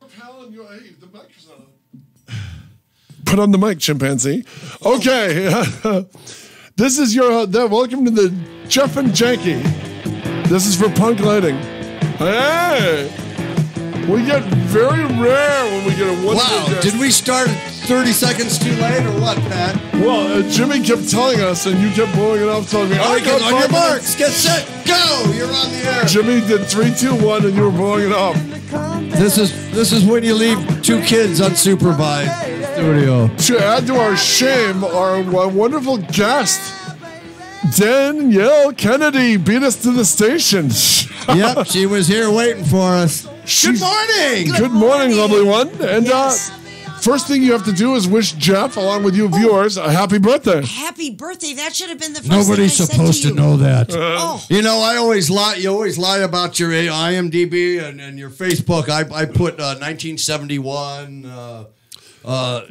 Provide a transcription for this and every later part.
The mic is on. Put on the mic, chimpanzee. Okay. This is your... welcome to the Jeff and Janki. This is for punk lighting. Hey! We get very rare when we get a wonderful guest. Did we start 30 seconds too late or what, Pat? Well, Jimmy kept telling us, and you kept blowing it off, telling me, on your marks, get set, go! You're on the air. Jimmy did 3, 2, 1, and you were blowing it off. This is when you leave 2 kids unsupervised in the studio. To add to our shame, our wonderful guest, Danielle Kennedy, beat us to the station. Yep, she was here waiting for us. Good morning. Good morning, lovely one. And first thing you have to do is wish Jeff, along with you viewers, a happy birthday. Happy birthday. That should have been the first Nobody's thing I supposed said to know that. You know, I always lie. You always lie about your IMDb and your Facebook. I put 1971...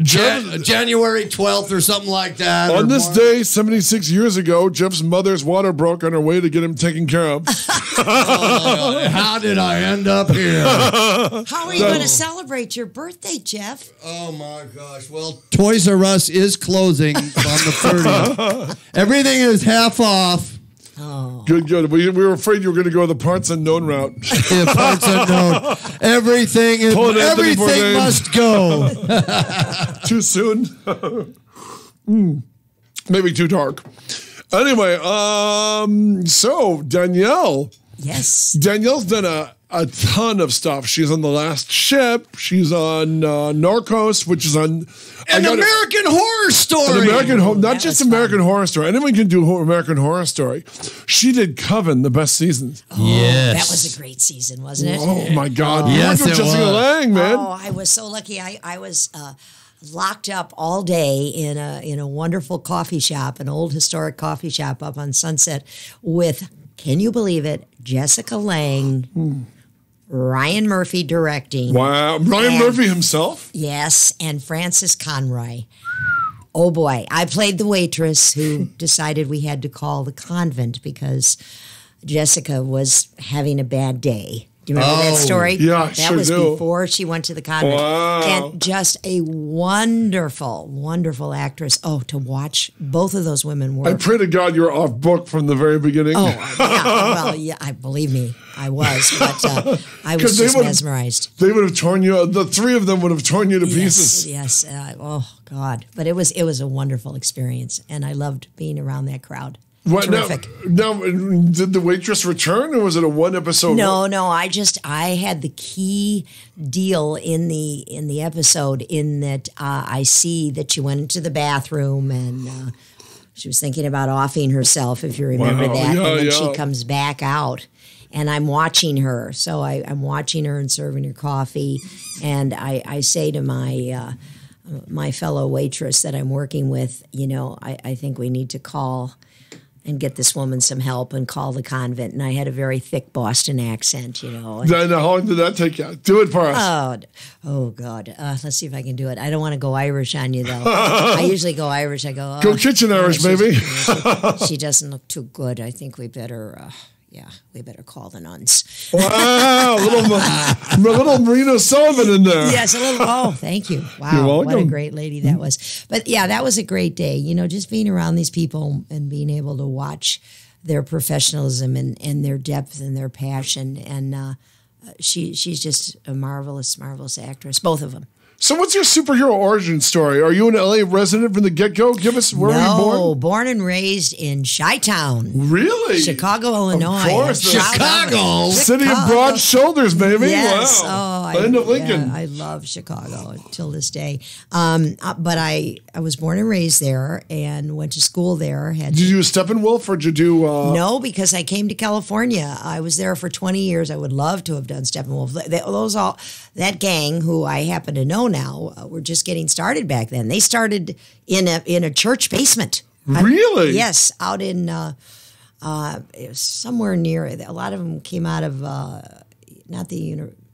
January 12th or something like that. On this day, 76 years ago, Jeff's mother's water broke on her way to get him taken care of. How did I end up here? How are you going to celebrate your birthday, Jeff? Oh, my gosh. Well, Toys R Us is closing on the 30th. Everything is half off. Oh. Good. We were afraid you were going to go the parts unknown route. Yeah, parts unknown. Everything must go. Too soon? Maybe too dark. Anyway, so Danielle. Yes. Danielle's done a ton of stuff. She's on The Last Ship. She's on Narcos, which is on... American Horror Story. Not just American Horror Story. Anyone can do American Horror Story. She did Coven, the best season. Oh, yes. That was a great season, wasn't it? Oh, my God. Yes, it Jessica was. Lange, man. Oh, I was so lucky. I was... locked up all day in a wonderful coffee shop, an old historic coffee shop up on Sunset with, can you believe it, Jessica Lange, Ryan Murphy directing. Wow. Ryan Murphy himself? Yes, and Francis Conroy. Oh, boy. I played the waitress who decided we had to call the convent because Jessica was having a bad day. Do you remember that story? Yeah, that was before she went to the convent. Wow. And just a wonderful, wonderful actress. Oh, to watch both of those women work. I pray to God you're off book from the very beginning. Oh, yeah. Well, yeah, believe me, I was. But I was just mesmerized. They would have torn you, the 3 of them would have torn you to pieces. Yes. Oh, God. But it was a wonderful experience. And I loved being around that crowd. What, terrific. Now, did the waitress return, or was it a 1 episode? No. I had the key deal in the episode in that I see that she went into the bathroom and she was thinking about offing herself, if you remember that. Yeah, and then she comes back out, and I'm watching her. So I'm watching her and serving her coffee, and I say to my fellow waitress that I'm working with, I think we need to call and get this woman some help and call the convent. And I had a very thick Boston accent, Then how long did that take you? Do it for us. Oh God. Let's see if I can do it. I don't want to go Irish on you, though. I usually go Irish. I go, go kitchen Irish, baby. She doesn't look too good. I think we better... we better call the nuns. Wow, a little Marina Sullivan in there. Yes, a little. Oh, thank you. Wow, you're welcome. What a great lady that was. But yeah, that was a great day. Just being around these people and being able to watch their professionalism and their depth and their passion. And she's just a marvelous, marvelous actress, both of them. So what's your superhero origin story? Are you an LA resident from the get-go? Give us, where were you born? No, born and raised in Chi-Town. Really? Chicago, Illinois. Of course. Chicago. City of broad shoulders, baby. Yes. Wow. Land of Lincoln. Yeah, I love Chicago till this day. But I was born and raised there and went to school there. Did you do Steppenwolf or did you do... No, because I came to California. I was there for 20 years. I would love to have done Steppenwolf. That gang, who I happen to know now, were just getting started back then. They started in a church basement. Really? Yes, out in it was somewhere near. A lot of them came out of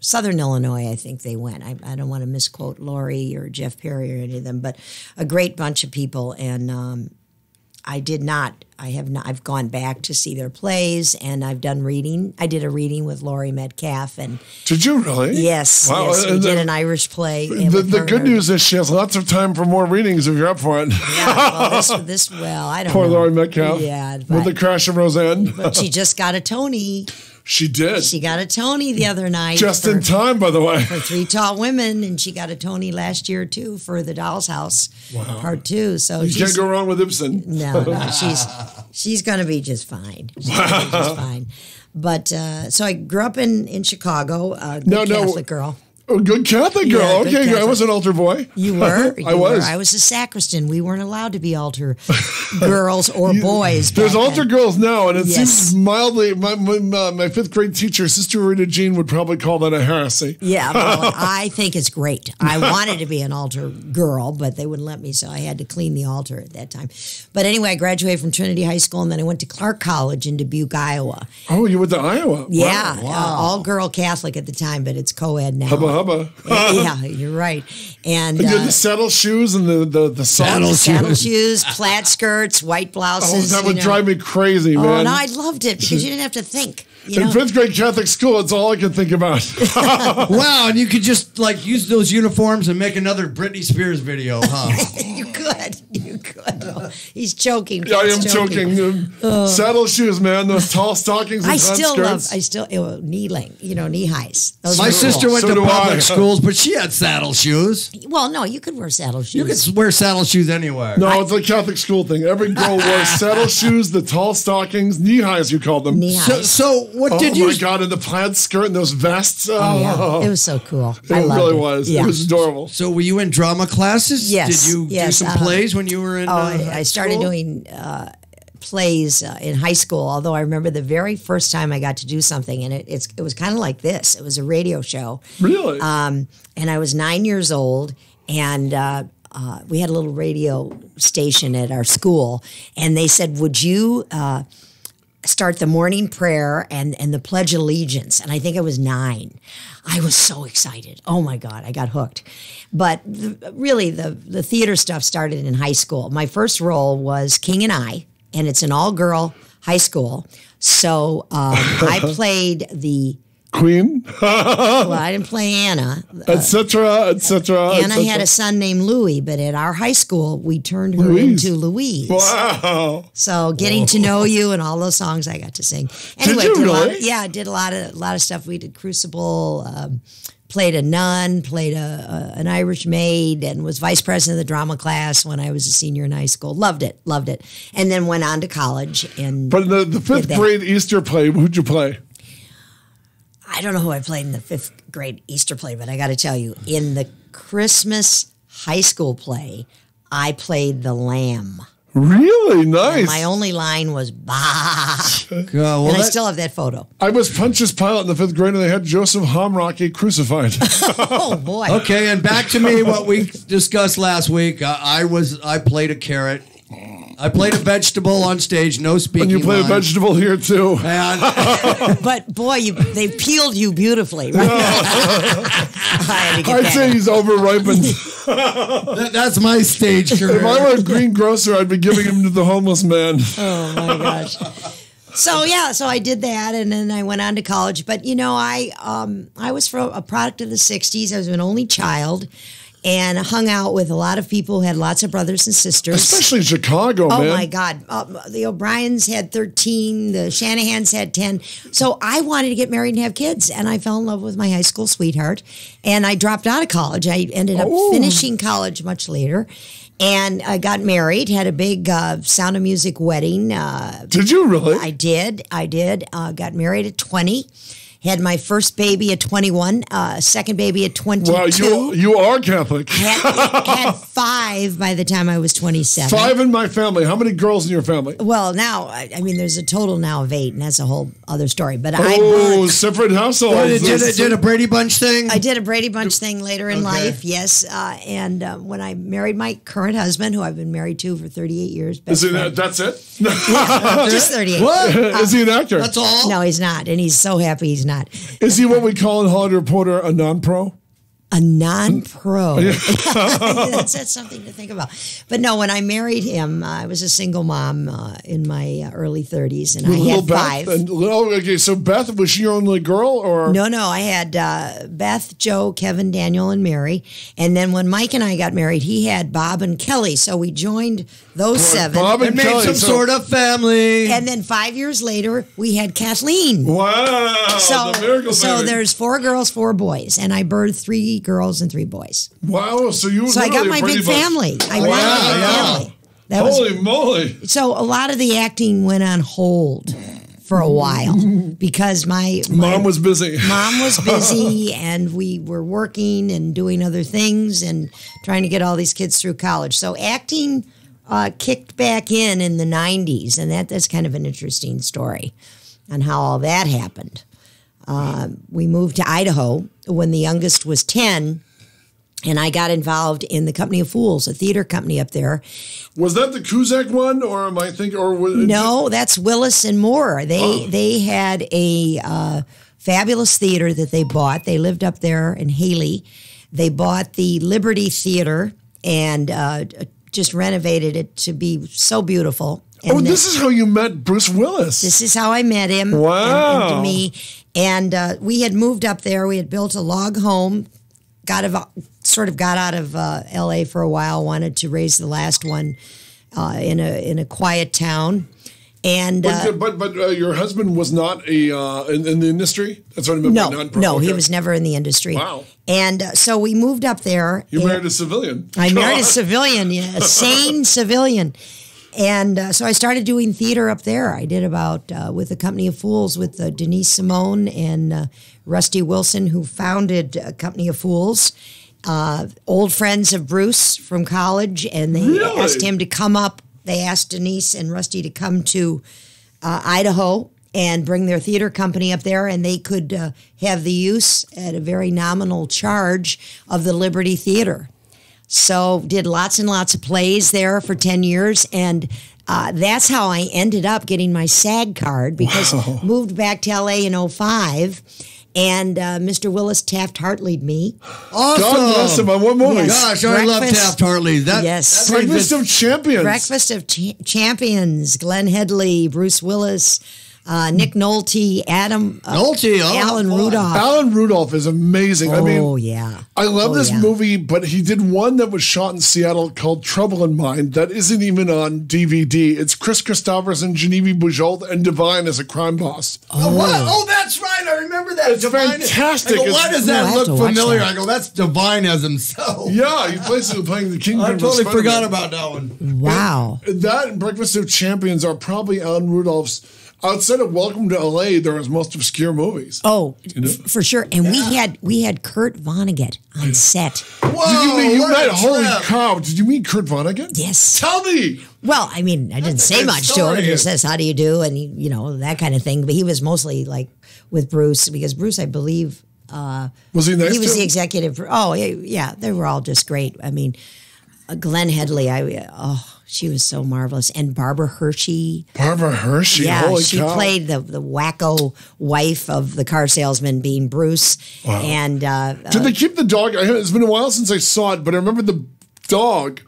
Southern Illinois. I think they went. I don't want to misquote Lori or Jeff Perry or any of them, but a great bunch of people. And I did not. I have not. I've gone back to see their plays, and I've done reading. I did a reading with Laurie Metcalf, and did you really? yes, wow. yes, we did an Irish play. The good news is she has lots of time for more readings if you're up for it. Yeah, well, I don't Poor know. Laurie Metcalf. Yeah, with the crash of Roseanne. But she just got a Tony. She did. She got a Tony the other night. Just in time, by the way. For Three Tall Women, and she got a Tony last year too for The Doll's House Part 2. So you can't go wrong with Ibsen. No, she's going to be just fine. She's gonna be just fine. But so I grew up in Chicago. Good Catholic girl. Oh, good Catholic girl. Yeah, okay, Catholic. I was an altar boy. You were? I was. I was a sacristan. We weren't allowed to be altar girls or boys. There's altar girls now, and it Yes. seems mildly. My fifth grade teacher, Sister Rita Jean, would probably call that a heresy. Yeah, well, I think it's great. I wanted to be an altar girl, but they wouldn't let me, so I had to clean the altar at that time. But anyway, I graduated from Trinity High School, and then I went to Clark College in Dubuque, Iowa. Oh, you went to Iowa? Yeah, Wow. all-girl Catholic at the time, but it's co-ed now. Hubba hubba. Yeah, you're right. And You had the saddle shoes and the socks. saddle shoes, plaid skirts, white Oh, blouses. that would drive me crazy, Oh, man. no, I loved it because you didn't have to think. You In know? fifth grade Catholic school, it's all I could think about. Wow, and you could just like use those uniforms and make another Britney Spears video, huh? You could. Oh, he's choking. Yeah, I am He's choking. Saddle shoes, man. Those tall stockings and knee length, knee highs. Those My were sister cool. went So to do public I. schools, but she had saddle shoes. Well, no, you could wear saddle shoes. You could wear saddle shoes anywhere. No, it's a Catholic school thing. Every girl wore saddle shoes, the tall stockings, knee highs, you called them. Knee highs. So what did you? Oh my God! And the plaid skirt and those vests. Yeah, it was so cool. It I loved really it. was. Yeah. It was adorable. So were you in drama classes? Yes, Did you yes, do some plays when you were in? I started school? doing plays in high school. Although I remember the very first time I got to do something, and it was kind of like this. It was a radio show. Really? And I was 9 years old, and we had a little radio station at our school, and they said, "Would you start the morning prayer and the Pledge of Allegiance?" And I think I was 9. I was so excited. Oh my God, I got hooked. But really, the theater stuff started in high school. My first role was King and I, and it's an all-girl high school. So I played the Queen, well, I didn't play Anna. etc., etc. Anna had a son named Louis, but at our high school, we turned her Louise. into Louise. Wow. So getting to know you and all those songs I got to sing. Anyway, you did a lot really? yeah, I did a lot of stuff. We did Crucible, played a nun, played an Irish maid, and was vice president of the drama class when I was a senior in high school. Loved it, and then went on to college. And But in the fifth that. grade Easter play, who'd you play? I don't know who I played in the fifth grade Easter play, but I got to tell you, in the Christmas high school play, I played the lamb. Really nice. And my only line was "bah," well, and I that- still have that photo. I was Pontius Pilate in the fifth grade, and they had Joseph Hamrocky crucified. Oh boy! Okay, and back to me. What we discussed last week. I played a carrot. I played a vegetable on stage. No speaking. And you played a lines. vegetable here too. And But boy, they peeled you beautifully. Right? I had to get I'd that. say he's over-ripened. that's my stage career. If I were a greengrocer, I'd be giving him to the homeless man. Oh my gosh. So I did that, and then I went on to college. But I was from a product of the '60s. I was an only child, and hung out with a lot of people who had lots of brothers and sisters. Especially in Chicago, Oh man. my God. The O'Briens had 13, the Shanahans had 10. So I wanted to get married and have kids. And I fell in love with my high school sweetheart. And I dropped out of college. I ended up finishing college much later. And I got married, had a big Sound of Music wedding. Did you really? I did. Got married at 20. Had my first baby at 21, second baby at 22. Wow, you are Catholic. Had 5 by the time I was 27. 5 in my family. How many girls in your family? Well, now, I mean, there's a total now of 8, and that's a whole other story. But Oh, separate households. did a Brady Bunch thing. I did a Brady Bunch thing later in life, yes. And when I married my current husband, who I've been married to for 38 years. Is it, friend. that's it? Just 38. What? Is he an actor? That's all. No, he's not. And he's so happy he's not. Is he what we call in Hollywood Reporter a non-pro? A non-pro. That's something to think about. But no, when I married him, I was a single mom in my early 30s, and I had Beth 5. Okay, so Beth, was she your only girl, or No, I had Beth, Joe, Kevin, Daniel, and Mary. And then when Mike and I got married, he had Bob and Kelly. So we joined those 7. Bob and Made Kelly, some sort of family. And then 5 years later, we had Kathleen. Wow, So, the miracle so baby. there's 4 girls, 4 boys, and I birthed 3 girls and 3 boys. Wow, so you So I got my big family. I got my big family. That Holy moly! So a lot of the acting went on hold for a while because my Mom was busy. Mom was busy, and we were working and doing other things and trying to get all these kids through college. So acting kicked back in the 90s, and that's kind of an interesting story on how all that happened. We moved to Idaho when the youngest was 10, and I got involved in the Company of Fools, a theater company up there. Was that the Cusack one, or am I thinking? Or was No, that's Willis and Moore. They had a fabulous theater that they bought. They lived up there in Haley. They bought the Liberty Theater and just renovated it to be so beautiful. And this is how you met Bruce Willis. This is how I met him. Wow. And to me. And we had moved up there. We had built a log home, got out of L.A. for a while, wanted to raise the last one in a quiet town. And but your husband was not in the industry. That's what I meant by non-pro. No, he Okay. was never in the industry. Wow. And so we moved up there. You married a civilian. I married a civilian, yeah, a sane civilian. And so I started doing theater up there. I did about, with the Company of Fools, with Denise Simone and Rusty Wilson, who founded Company of Fools. Old friends of Bruce from college, and they asked him to come up. They asked Denise and Rusty to come to Idaho and bring their theater company up there, and they could have the use at a very nominal charge of the Liberty Theater. So did lots and lots of plays there for 10 years, and that's how I ended up getting my SAG card, because moved back to L.A. in 2005. And Mr. Willis Taft-Hartley'd me. Awesome. God bless him. On what movie? Gosh, I love Taft-Hartley. Yes. Breakfast of Champions. Breakfast of Champions. Glenn Headley, Bruce Willis, Nick Nolte, Alan Rudolph. Alan Rudolph is amazing. I mean, yeah. I love this movie, but he did one that was shot in Seattle called Trouble in Mind that isn't even on DVD. It's Chris Christopherson, Genevieve Bujold, and Divine as a crime boss. Oh, what? Oh, that's right. I remember that. It's fantastic. I go, why does that look familiar? That. I go, that's Divine as himself. Yeah, he plays playing the King. I totally forgot about that one. Wow. That and Breakfast of Champions are probably Alan Rudolph's. Outside of Welcome to LA, there are his most obscure movies. Oh, for sure. And we had Kurt Vonnegut on set. Whoa, you met? Holy cow! Did you meet Kurt Vonnegut? Yes. Tell me. Well, I mean, I didn't say much to him. He just says, "How do you do?" and that kind of thing. But he was mostly like with Bruce, because Bruce, I believe, was he nice? He was to the him? executive. Oh, yeah, they were all just great. I mean, Glenn Headley, she was so marvelous. And Barbara Hershey. Yeah, holy she cow. played the wacko wife of the car salesman, being Bruce. Wow. And did they keep the dog? It's been a while since I saw it, but I remember the dog.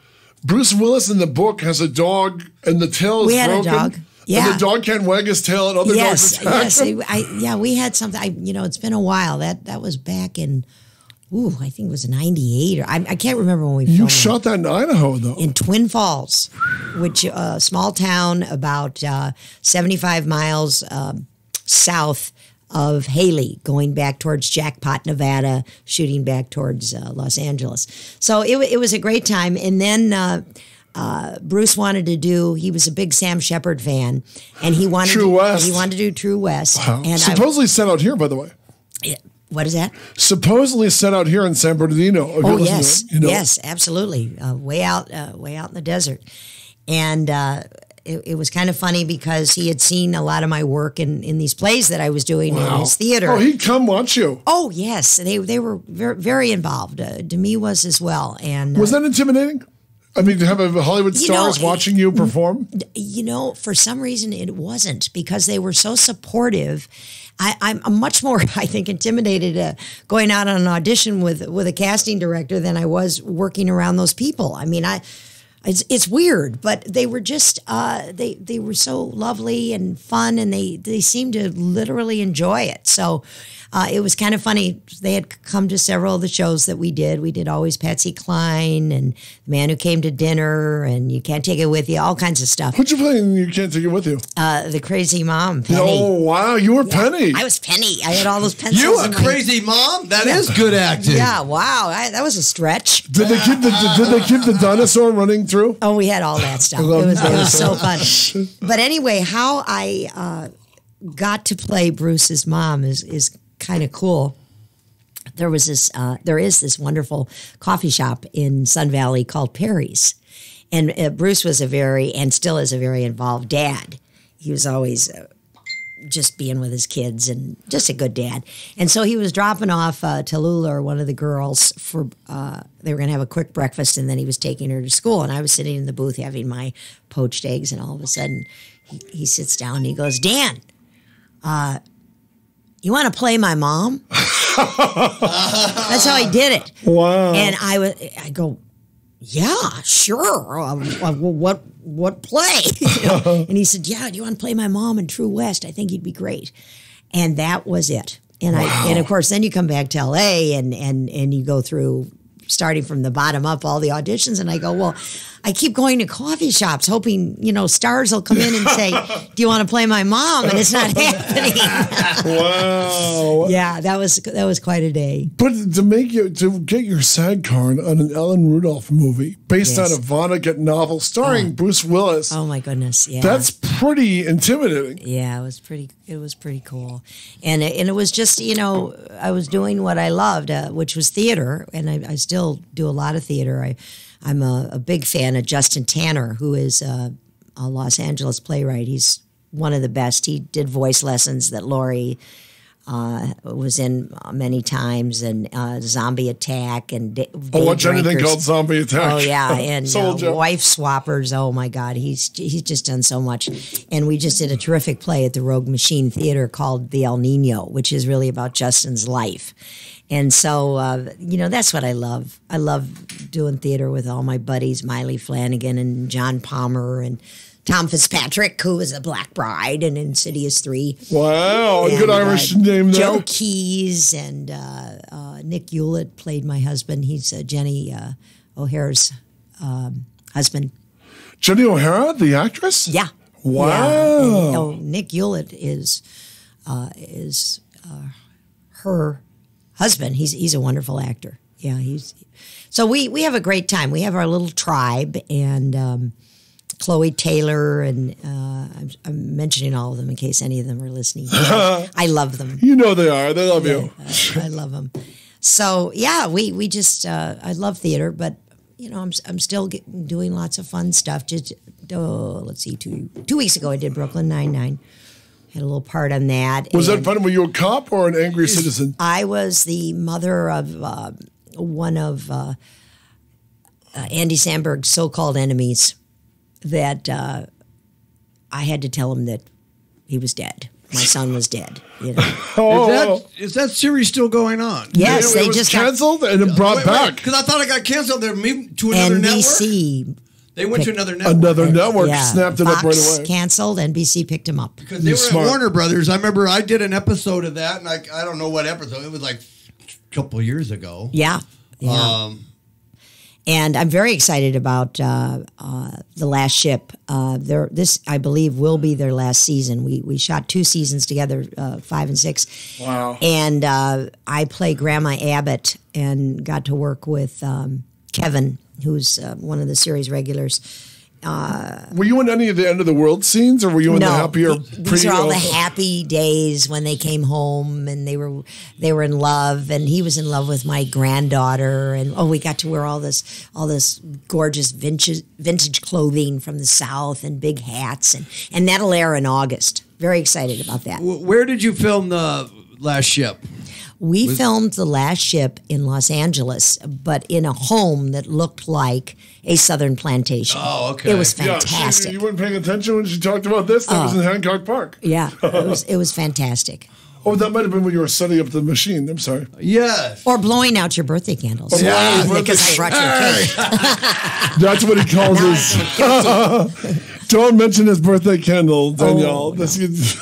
Bruce Willis in the book has a dog, and the tail is we had broken. a dog. Yeah, and the dog can't wag his tail, and other dogs attack him. We had something. It's been a while. That was back in. I think it was 98, or I can't remember when we filmed. You shot that in Idaho, though. In Twin Falls, which a small town about 75 miles south of Haley, going back towards Jackpot, Nevada, shooting back towards Los Angeles. So it was a great time. And then Bruce wanted to do. He was a big Sam Shepard fan, and he wanted True West. He wanted to do True West. Wow. And supposedly set out here, by the way. What is that? Supposedly set out here in San Bernardino. Oh, yes. Yes, absolutely. Way out in the desert. And it was kind of funny, because he had seen a lot of my work in these plays that I was doing in his theater. Oh, he'd come watch you. Oh, yes. They were very, very involved. Demi was as well. And was that intimidating? I mean, to have a Hollywood stars watching you perform? For some reason it wasn't, because they were so supportive. I'm much more, I think, intimidated going out on an audition with a casting director than I was working around those people. I mean, it's weird, but they were just they were so lovely and fun, and they seemed to literally enjoy it. So it was kind of funny. They had come to several of the shows that we did. We did Always Patsy Cline and The Man Who Came to Dinner and You Can't Take It With You, all kinds of stuff. What'd you play in You Can't Take It With You? The crazy mom, Penny. Oh, wow. You were Penny. I was Penny. I had all those pencils. You a crazy mom? That is good acting. Yeah, wow. That was a stretch. Did they keep the dinosaur running through? Oh, we had all that stuff. It was so fun. But anyway, how I got to play Bruce's mom is kind of cool. There is this wonderful coffee shop in Sun Valley called Perry's, and Bruce was still is a very involved dad. He was always just being with his kids and just a good dad. And so he was dropping off Tallulah, or one of the girls, for they were going to have a quick breakfast, and then he was taking her to school. And I was sitting in the booth having my poached eggs, and all of a sudden he sits down and he goes, "Dan, you want to play my mom?" That's how he did it. Wow. And I go, "Yeah, sure. What play?" And he said, "Yeah, do you want to play my mom in True West? I think you'd be great." And that was it. And and of course, then you come back to LA and you go through, starting from the bottom up, all the auditions. And I go, well, I keep going to coffee shops hoping, stars will come in and say, "Do you want to play my mom?" And it's not happening. Wow. Yeah, that was quite a day. But to get your SAG card on an Ellen Rudolph movie based on a Vonnegut novel starring Bruce Willis. Oh my goodness. Yeah. That's pretty intimidating. Yeah, it was pretty cool. And it was just, I was doing what I loved, which was theater, and I still do a lot of theater. I'm a big fan of Justin Tanner, who is a Los Angeles playwright. He's one of the best. He did voice lessons that Lori was in many times, and Zombie Attack, and watch anything called Zombie Attack. Oh yeah, and Soldier. Wife Swappers. Oh my God, he's just done so much. And we just did a terrific play at the Rogue Machine Theater called The El Nino, which is really about Justin's life. And so, that's what I love. I love doing theater with all my buddies, Miley Flanagan and John Palmer and Tom Fitzpatrick, who was a Black Bride and Insidious 3. Wow, a good Irish name there. Joe Keys and Nick Hewlett played my husband. He's Jenny O'Hara's husband. Jenny O'Hara, the actress? Yeah. Wow. Yeah. And, Nick Hewlett is her husband. He's a wonderful actor. Yeah, so we have a great time. We have our little tribe, and Chloe Taylor, and I'm mentioning all of them in case any of them are listening. I love them. You know they are. They love you. I love them. So yeah, we just I love theater, but I'm still doing lots of fun stuff. Just let's see, 2 weeks ago I did Brooklyn Nine-Nine. Had a little part on that. Was that fun? Were you a cop or an angry citizen? I was the mother of one of Andy Samberg's so-called enemies that I had to tell him that he was dead. My son was dead. Is that series still going on? Yes, it was canceled and then brought back. Because I thought it got canceled. They're moving to another NBC network. They went to another network. Another network snapped it up right Fox away. canceled. NBC picked him up. Because they were at Warner Brothers. I remember I did an episode of that, and I don't know what episode. It was like a couple of years ago. Yeah. And I'm very excited about The Last Ship. This, I believe, will be their last season. We shot 2 seasons together, 5 and 6. Wow. And I play Grandma Abbott and got to work with Kevin, who's one of the series regulars. Were you in any of the end of the world scenes, or were you in the happier? These are all the happy days when they came home and they were in love, and he was in love with my granddaughter, and we got to wear all this gorgeous vintage clothing from the South and big hats, and that'll air in August. Very excited about that. Where did you film The Last Ship? We filmed The Last Ship in Los Angeles, but in a home that looked like a southern plantation. Oh, okay. It was Yeah, fantastic. you weren't paying attention when she talked about this? That was in Hancock Park. Yeah, it was fantastic. Oh, that might have been when you were setting up the machine. I'm sorry. Yes. Or blowing out your birthday candles. Yeah, Because I brought you a cake. That's what he calls his. Don't mention his birthday candle, Danielle. This is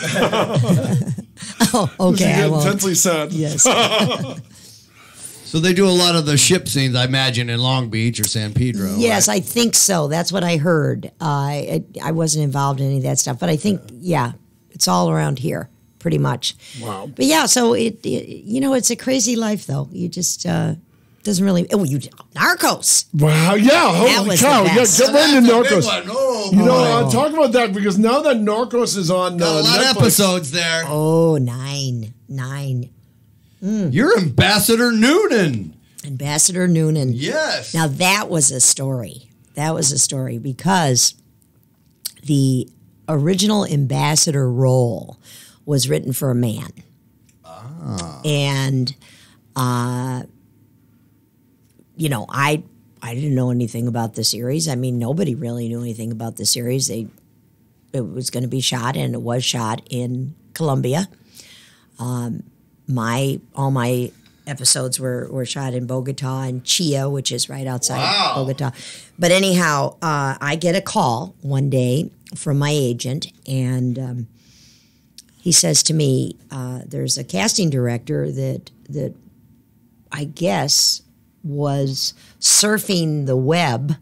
Oh, okay. I get won't. intensely sad. Yes. So they do a lot of the ship scenes, I imagine, in Long Beach or San Pedro. Yes, right? I think so. That's what I heard. I wasn't involved in any of that stuff, but I think, yeah, it's all around here, pretty much. Wow. But yeah, so it's a crazy life, though. You just doesn't really. Oh, Narcos. Wow, yeah, That holy was cow. the Yeah, best. get right into That's a big Narcos. one. Oh, You know, boy. talk about that because now that Narcos is on Got a lot Netflix, of episodes there. Oh, nine. You're Ambassador Noonan. Ambassador Noonan. Yes. Now that was a story. That was a story because the original ambassador role was written for a man. And I didn't know anything about the series. I mean, nobody really knew anything about the series. It was going to be shot, and it was shot in Colombia. All my episodes were shot in Bogota and Chia, which is right outside Bogota. But anyhow, I get a call one day from my agent, and he says to me, "There's a casting director that I guess was surfing the web,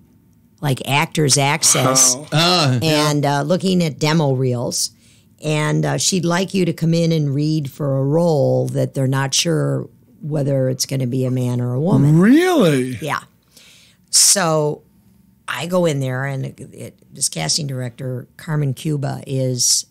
like Actors Access, and looking at demo reels." And she'd like you to come in and read for a role that they're not sure whether it's going to be a man or a woman. Really? Yeah. So I go in there, and this casting director, Carmen Cuba, is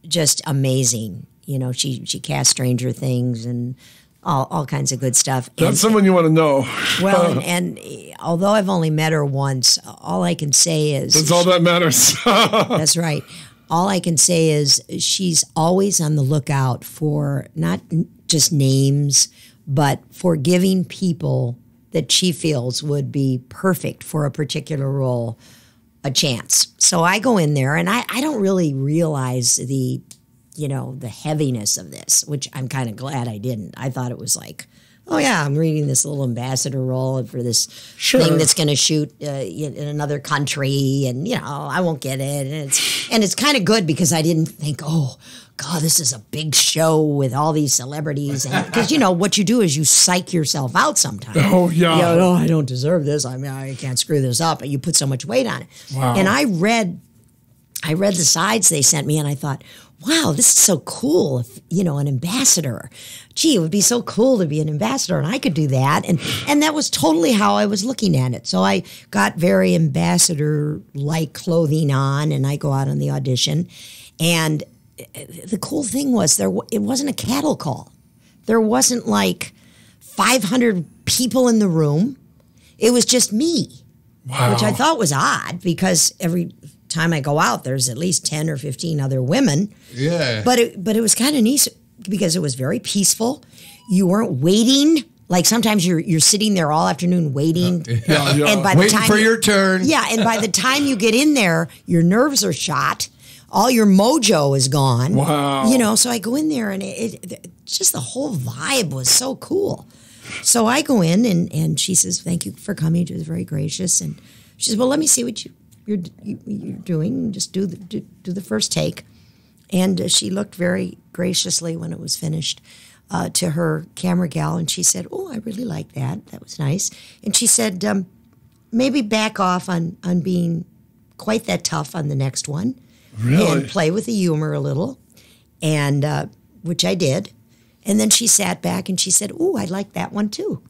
just amazing. You know, she cast Stranger Things and all kinds of good stuff. That's someone you want to know. Well, and although I've only met her once, all I can say is... That's all that matters. That's right. All I can say is she's always on the lookout for not just names, but for giving people that she feels would be perfect for a particular role a chance. So I go in there, and I don't really realize the heaviness of this, which I'm kind of glad I didn't. I thought it was like, oh yeah, I'm reading this little ambassador role for this thing that's going to shoot in another country, and I won't get it. And it's kind of good because I didn't think, oh God, this is a big show with all these celebrities, because what you do is you psych yourself out sometimes. Oh yeah. Oh, I don't deserve this. I mean, I can't screw this up. But you put so much weight on it. Wow. And I read the sides they sent me, and I thought, wow, this is so cool. If, an ambassador. Gee, it would be so cool to be an ambassador, and I could do that. And that was totally how I was looking at it. So I got very ambassador-like clothing on, and I go out on the audition. And the cool thing was it wasn't a cattle call. There wasn't like 500 people in the room. It was just me, which I thought was odd because every time I go out, there's at least 10 or 15 other women. Yeah. But it was kind of neat because it was very peaceful. You weren't waiting. Like sometimes you're sitting there all afternoon waiting. Yeah. And by the Waiting time for your turn. Yeah, and by the time you get in there, your nerves are shot. All your mojo is gone. Wow. So I go in there, and it just the whole vibe was so cool. So I go in, and she says, "Thank you for coming." She was very gracious, and she says, "Well, let me see what you're doing. Just do the first take." And she looked very graciously when it was finished to her camera gal, and she said, "Oh, I really like that. That was nice." And she said, "Maybe back off on being quite that tough on the next one." Really? And play with the humor a little, and which I did. And then she sat back and she said, "Ooh, I like that one too."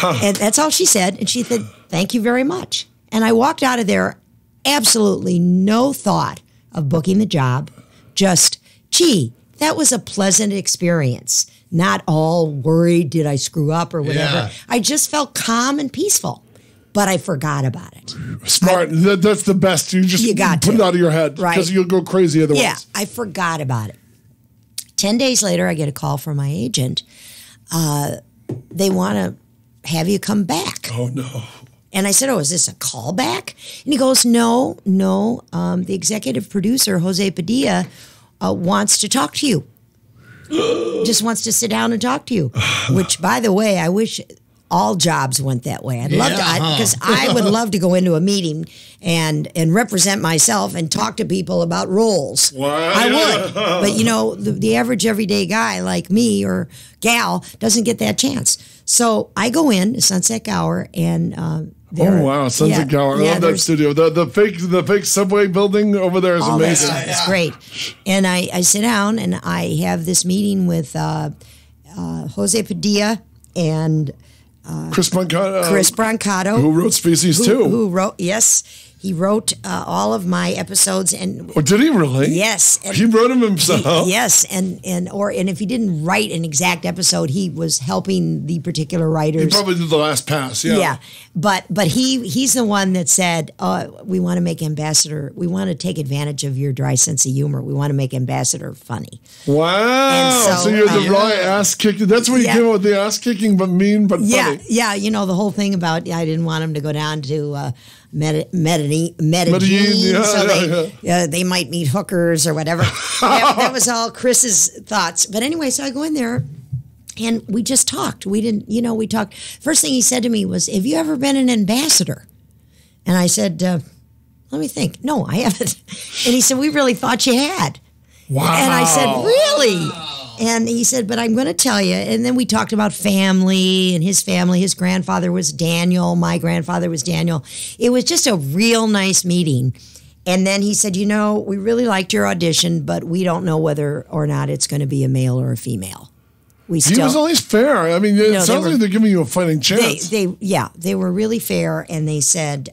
And that's all she said. And she said, "Thank you very much." And I walked out of there, absolutely no thought of booking the job. Just, gee, that was a pleasant experience. Not all worried, did I screw up or whatever. Yeah. I just felt calm and peaceful. But I forgot about it. Smart. That's the best. You got put to. it out of your head Right. because you'll go crazy otherwise. Yeah, I forgot about it. 10 days later, I get a call from my agent they want to have you come back. Oh, no. And I said, oh, is this a callback? And he goes, no. The executive producer, Jose Padilla, wants to talk to you. Just wants to sit down and talk to you. Which, by the way, I wish all jobs went that way. I'd love to, because I would love to go into a meeting and represent myself and talk to people about roles. Wow. I would. But, you know, the average everyday guy like me or gal doesn't get that chance. So I go in to Sunset Gower and oh wow, Sunset Gower! I love that studio. The fake subway building over there is amazing. It's great. And I sit down and I have this meeting with Jose Padilla and Chris Brancato, who wrote Species 2. Who wrote? Yes. He wrote all of my episodes, and did he really? Yes, and he wrote them himself. Yes, and if he didn't write an exact episode, he was helping the particular writers. He probably did the last pass. Yeah, yeah, but he's the one that said, "We want to make Ambassador. We want to take advantage of your dry sense of humor. We want to make Ambassador funny." Wow! So you're the raw ass kicking. That's where you came up with the ass kicking, but mean, but funny. Yeah. You know the whole thing about I didn't want him to go down to. Medellin, so they might meet hookers or whatever. that was all Chris's thoughts. But anyway, so I go in there and we just talked. We didn't, we talked. First thing he said to me was, "Have you ever been an ambassador?" And I said, "Let me think. No, I haven't." And he said, "We really thought you had." Wow. And I said, "Really?" And he said, "But I'm going to tell you." And then we talked about family and his family. His grandfather was Daniel. My grandfather was Daniel. It was just a real nice meeting. And then he said, "We really liked your audition, but we don't know whether or not it's going to be a male or a female." He was at least fair. I mean, it sounds like they're giving you a fighting chance. They were really fair. And they said,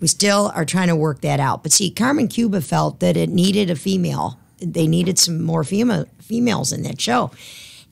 we still are trying to work that out. But see, Carmen Cuba felt that it needed a female. They needed some more females in that show.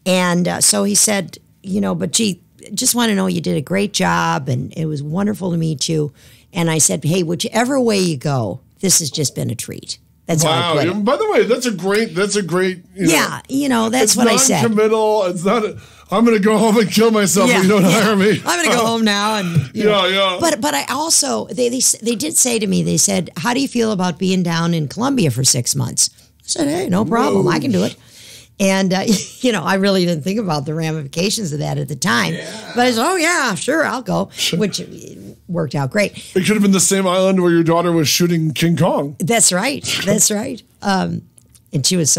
And so he said, but gee, just want to know you did a great job and it was wonderful to meet you. And I said, hey, whichever way you go, this has just been a treat. That's how I put it. By the way, that's a great. That's what I said. It's non-committal. It's not. I'm going to go home and kill myself if you don't hire me. I'm going to go home now and yeah. But I also they did say to me, they said, "How do you feel about being down in Colombia for 6 months?" I said, "Hey, no problem. I can do it." And, I really didn't think about the ramifications of that at the time. Yeah. But I said, "Oh, yeah, sure, I'll go," which worked out great. It could have been the same island where your daughter was shooting King Kong. That's right. That's right. And she was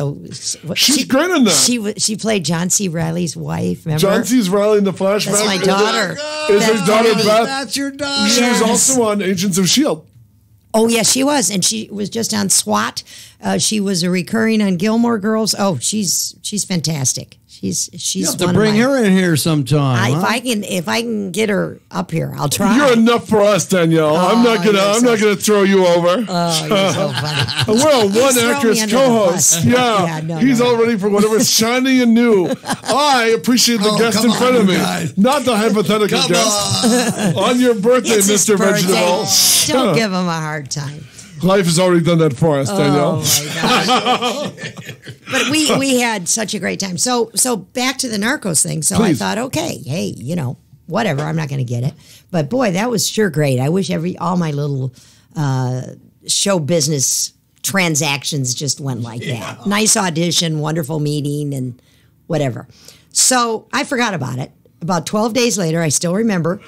she's great in that. She played John C. Reilly's wife, remember? John C. Reilly in the flashback. That's my daughter. Is her daughter Beth? That's your daughter. She was also on Agents of S.H.I.E.L.D. Oh, yes, she was. And she was just on SWAT. She was a recurring on Gilmore Girls. Oh, she's fantastic. She's you have to bring her in here sometime. If I can get her up here, I'll try. You're enough for us, Danielle. I'm not gonna throw you over. Oh, you're so funny. We're a one actress co-host. Yeah, he's all ready for whatever's shiny and new. I appreciate the guest in front of me, not the hypothetical guest. On your birthday, Mr. Vegetable. Don't give him a hard time. Life has already done that for us, Danielle. Oh my gosh. But we had such a great time. So back to the Narcos thing. So Please. I thought, okay, hey, whatever. I'm not going to get it. But boy, that was sure great. I wish all my little show business transactions just went like that. Nice audition, wonderful meeting, and whatever. So I forgot about it. About 12 days later, I still remember,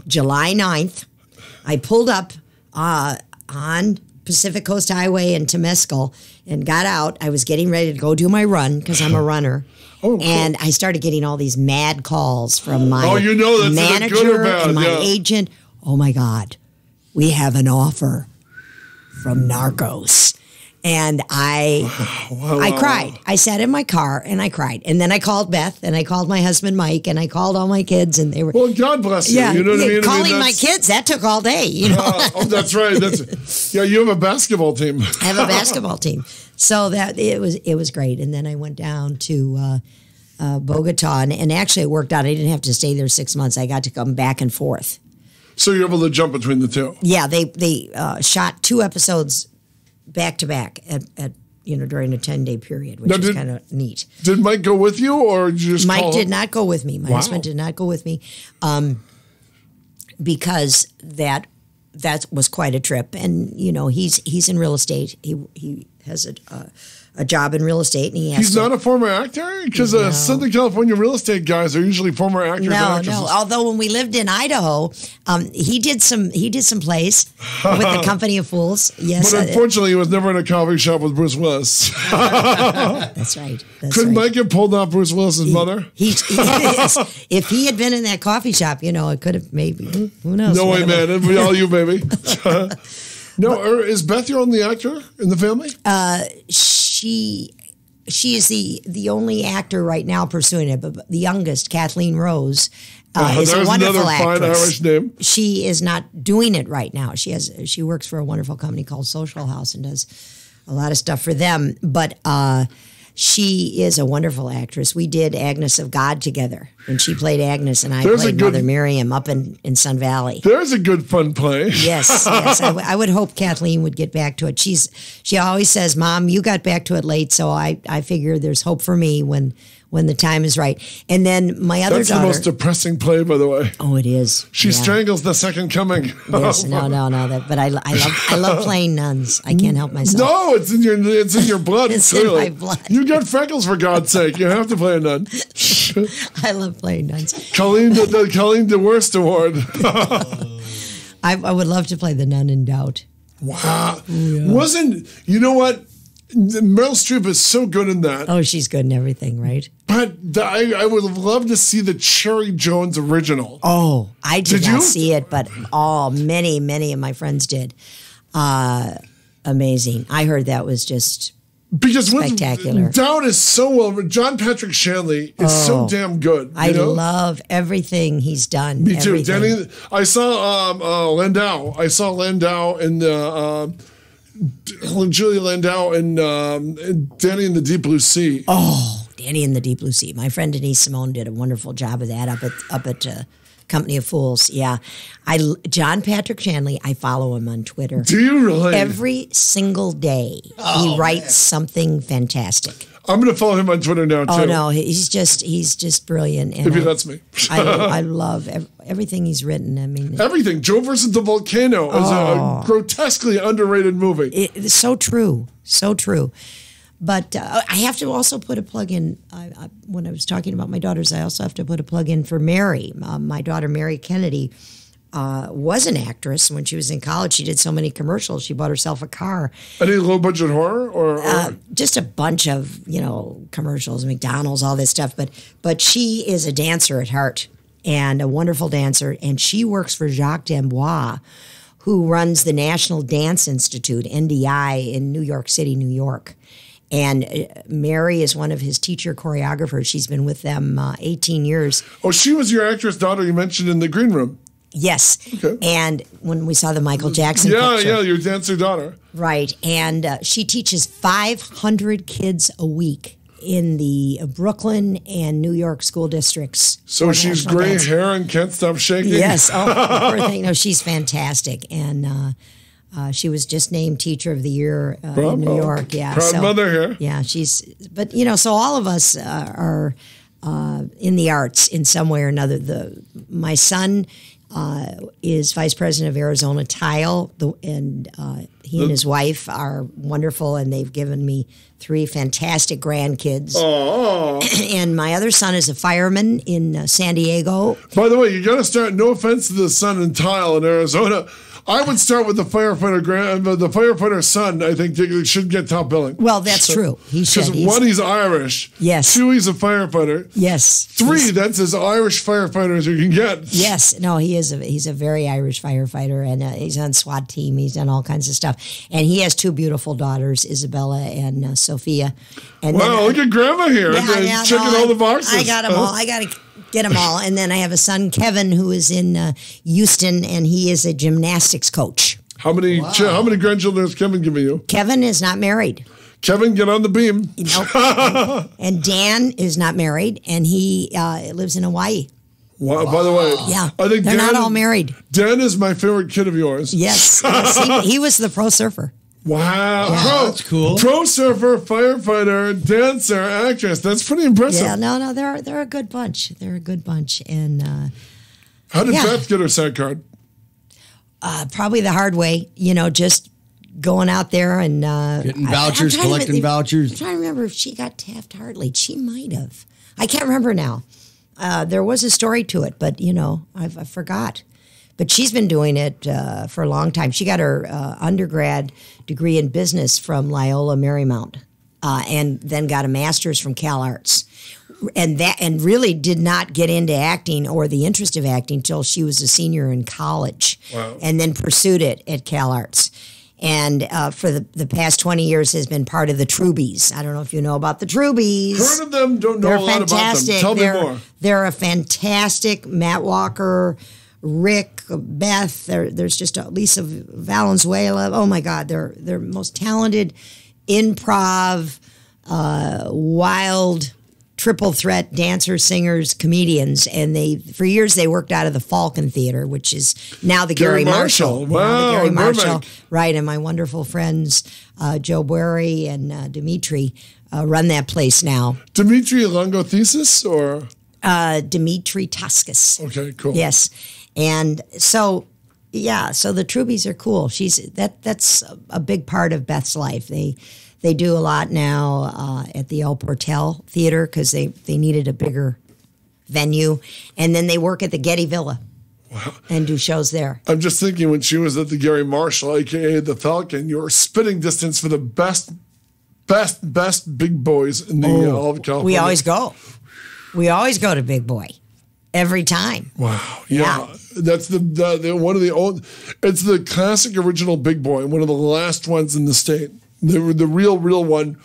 July 9th, I pulled up on Pacific Coast Highway in Temescal and got out. I was getting ready to go do my run because I'm a runner. Oh, cool. And I started getting all these mad calls from my manager and my agent. Oh, my God. We have an offer from Narcos. And I cried. I sat in my car and I cried. And then I called Beth and I called my husband Mike and I called all my kids and they were... Well, God bless you. Yeah, you know what I mean? Calling my kids, that took all day, that's right. You have a basketball team. I have a basketball team. So that it was great. And then I went down to Bogota and actually it worked out. I didn't have to stay there 6 months. I got to come back and forth. So you're able to jump between the two? Yeah, they shot 2 episodes back to back at during a 10-day period, which Now, is kind of neat. Did Mike go with you, or did you just Mike call did him? not go with me. My husband did not go with me, because that was quite a trip. And he's in real estate. He has a job in real estate, and He's not a former actor? Because Southern California real estate guys are usually former actors and actresses. No. Although when we lived in Idaho, he did some plays with the Company of Fools. Yes, But unfortunately, he was never in a coffee shop with Bruce Willis. that's right. Couldn't Mike get pulled off Bruce Willis's mother? If he had been in that coffee shop, it could have maybe. Who knows? No way, man. It'd be all you, baby. Is Beth your only actor in the family? She is the only actor right now pursuing it, but the youngest, Kathleen Rose, is a wonderful actress. Fine Irish name. She is not doing it right now. She works for a wonderful company called Social House and does a lot of stuff for them. But she is a wonderful actress. We did Agnes of God together, and she played Agnes, and I played Mother Miriam up in Sun Valley. There's a good fun play. Yes. I would hope Kathleen would get back to it. She always says, "Mom, you got back to it late, so I figure there's hope for me when the time is right." And then my other daughter. That's the most depressing play, by the way. Oh, it is. She strangles the second coming. Yes, no. But I love playing nuns. I can't help myself. No, it's in your blood. It's clearly. in my blood. You got freckles, for God's sake. You have to play a nun. I love playing nuns. Colleen the Worst Award. I would love to play the nun in Doubt. Wow. Yeah. You know what? Meryl Streep is so good in that. Oh, she's good in everything, right? But I would have loved to see the Cherry Jones original. Oh, I did not see it, but many of my friends did. Amazing. I heard that was just spectacular. Doubt is so well. John Patrick Shanley is so damn good. I love everything he's done. Me too. Danny, I saw Landau. I saw Landau in the Julia Landau and Danny in the Deep Blue Sea. Oh, Danny in the Deep Blue Sea. My friend Denise Simone did a wonderful job of that up at Company of Fools. Yeah. John Patrick Shanley, I follow him on Twitter. Do you really? Every single day he writes something fantastic. I'm going to follow him on Twitter now too. Oh no, he's just brilliant. And if he lets me. I love everything he's written. I mean, everything. Joe versus the Volcano is a grotesquely underrated movie. It's so true. So true. But I have to also put a plug in. When I was talking about my daughters, I also have to put a plug in for Mary. My daughter, Mary Kennedy, was an actress. When she was in college, she did so many commercials. She bought herself a car. Any low-budget horror? or just a bunch of, commercials, McDonald's, all this stuff. But she is a dancer at heart and a wonderful dancer. And she works for Jacques D'Amboise, who runs the National Dance Institute, NDI, in New York City, New York. And Mary is one of his teacher choreographers. She's been with them 18 years. Oh, she was your actress daughter you mentioned in the green room. Yes. Okay. And when we saw the Michael Jackson picture. Yeah, your dancer daughter. Right. And she teaches 500 kids a week in the Brooklyn and New York school districts. So she's gray hair and can't stop shaking? Yes. Oh, poor thing. No, she's fantastic. And she was just named Teacher of the Year in New York. Yeah, proud mother here. Yeah, but so all of us are in the arts in some way or another. My son is vice president of Arizona Tile, and he and his wife are wonderful, and they've given me 3 fantastic grandkids. Oh. And my other son is a fireman in San Diego. By the way, you got to start. No offense to the son in Tile in Arizona. I would start with the firefighter son. I think should get top billing. Well, that's true. He should. Because 1, he's Irish. Yes. 2, he's a firefighter. Yes. 3, that's as Irish firefighter as you can get. Yes. No, he is. He's a very Irish firefighter, and he's on SWAT team. He's done all kinds of stuff, and he has 2 beautiful daughters, Isabella and Sophia. And wow! Look at Grandma here, checking all the boxes. I got them all. I got to get them all. And then I have a son, Kevin, who is in Houston, and he is a gymnastics coach. How many grandchildren has Kevin given you? Kevin is not married. Kevin, get on the beam. And Dan is not married, and he lives in Hawaii. Wow, by the way, I think they're not all married. Dan is my favorite kid of yours. Yes, he was the pro surfer. Wow. That's cool. Pro surfer, firefighter, dancer, actress. That's pretty impressive. Yeah, no, they're a good bunch. They're a good bunch. And how did Beth get her SAG card? probably the hard way, just going out there and Getting vouchers, collecting vouchers. I'm trying to remember if she got Taft-Hartley. She might have. I can't remember now. There was a story to it, but I forgot. But she's been doing it for a long time. She got her undergrad degree in business from Loyola Marymount, and then got a master's from Cal Arts, and really did not get into acting or the interest of acting until she was a senior in college, and then pursued it at Cal Arts. And for the past 20 years has been part of the Trubies. I don't know if you know about the Trubies. Heard of them, don't know They're a lot fantastic. about them. Tell me more. They're a fantastic Matt Walker, Rick, Beth. There's just Lisa Valenzuela. Oh my God, they're most talented improv, wild triple threat dancers, singers, comedians, and for years they worked out of the Falcon Theater, which is now the Gary Marshall. Wow, Now the Gary in Marshall, Burbank. right? And my wonderful friends Joe Bury and Dimitri run that place now. Dimitri Longothesis or? Dimitri Taskas. Okay, cool. Yes. And so the Trubies are cool. That's a big part of Beth's life. They do a lot now at the El Portel Theater because they needed a bigger venue. And then they work at the Getty Villa and do shows there. I'm just thinking when she was at the Gary Marshall, a.k.a. the Falcon, you were spitting distance for the best big boys in the all of California. We always go. We always go to Big Boy. Every time. Wow. Yeah. That's the one of the old, it's the classic original Big Boy, one of the last ones in the state. They were the real one.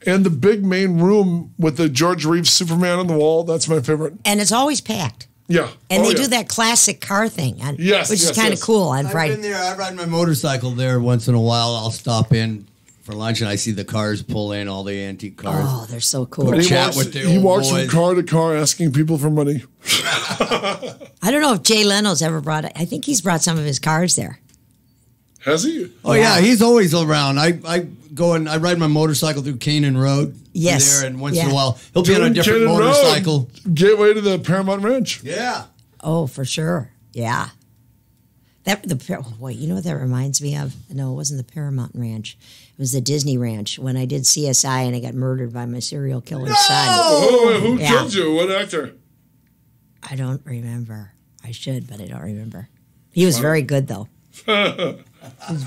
And the big main room with the George Reeves Superman on the wall, that's my favorite. And it's always packed. Yeah. And they do that classic car thing, which is kind of cool on Friday. I've been there. I ride my motorcycle there once in a while. I'll stop in for lunch and I see the cars pull in, all the antique cars. Oh, they're so cool. He walks from car to car asking people for money. I don't know if Jay Leno's ever brought it. I think he's brought some of his cars there. Has he? Oh yeah, he's always around. I go and I ride my motorcycle through Canaan Road. Yes. There, and once in a while he'll be on a different Canaan motorcycle. Road, gateway to the Paramount Ranch. Yeah. Oh, for sure. Yeah. Wait, you know what that reminds me of? No, it wasn't the Paramount Ranch. It was the Disney Ranch when I did CSI and I got murdered by my serial killer's son. Oh, who killed you? What actor? I don't remember. I should, but I don't remember. He was very good, though. Not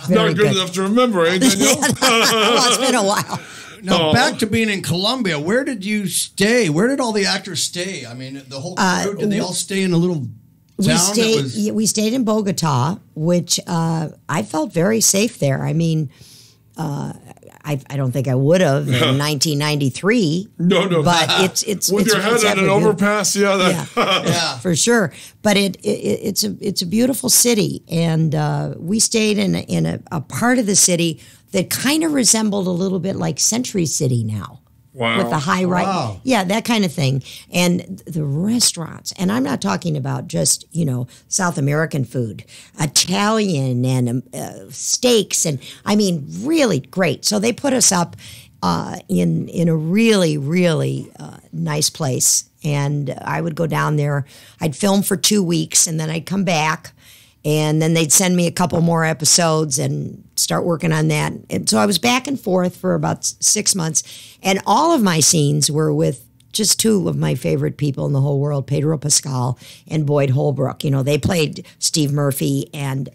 good enough to remember, eh, Danielle? Well, it's been a while. Now, back to being in Colombia, where did you stay? Where did all the actors stay? I mean, the whole crew, did they all stay in a little town? We stayed in Bogota, which I felt very safe there. I mean, I don't think I would have in 1993. No. But it's with your head on an overpass, yeah, for sure. But it's a beautiful city, and we stayed in a part of the city that kind of resembled a little bit like Century City now. Wow. With the high rise. Wow. Yeah, that kind of thing. And the restaurants, and I'm not talking about just, South American food, Italian and steaks, and I mean, really great. So they put us up in a really, really nice place. And I would go down there. I'd film for 2 weeks, and then I'd come back. And then they'd send me a couple more episodes and start working on that. And so I was back and forth for about 6 months. And all of my scenes were with just two of my favorite people in the whole world, Pedro Pascal and Boyd Holbrook. They played Steve Murphy and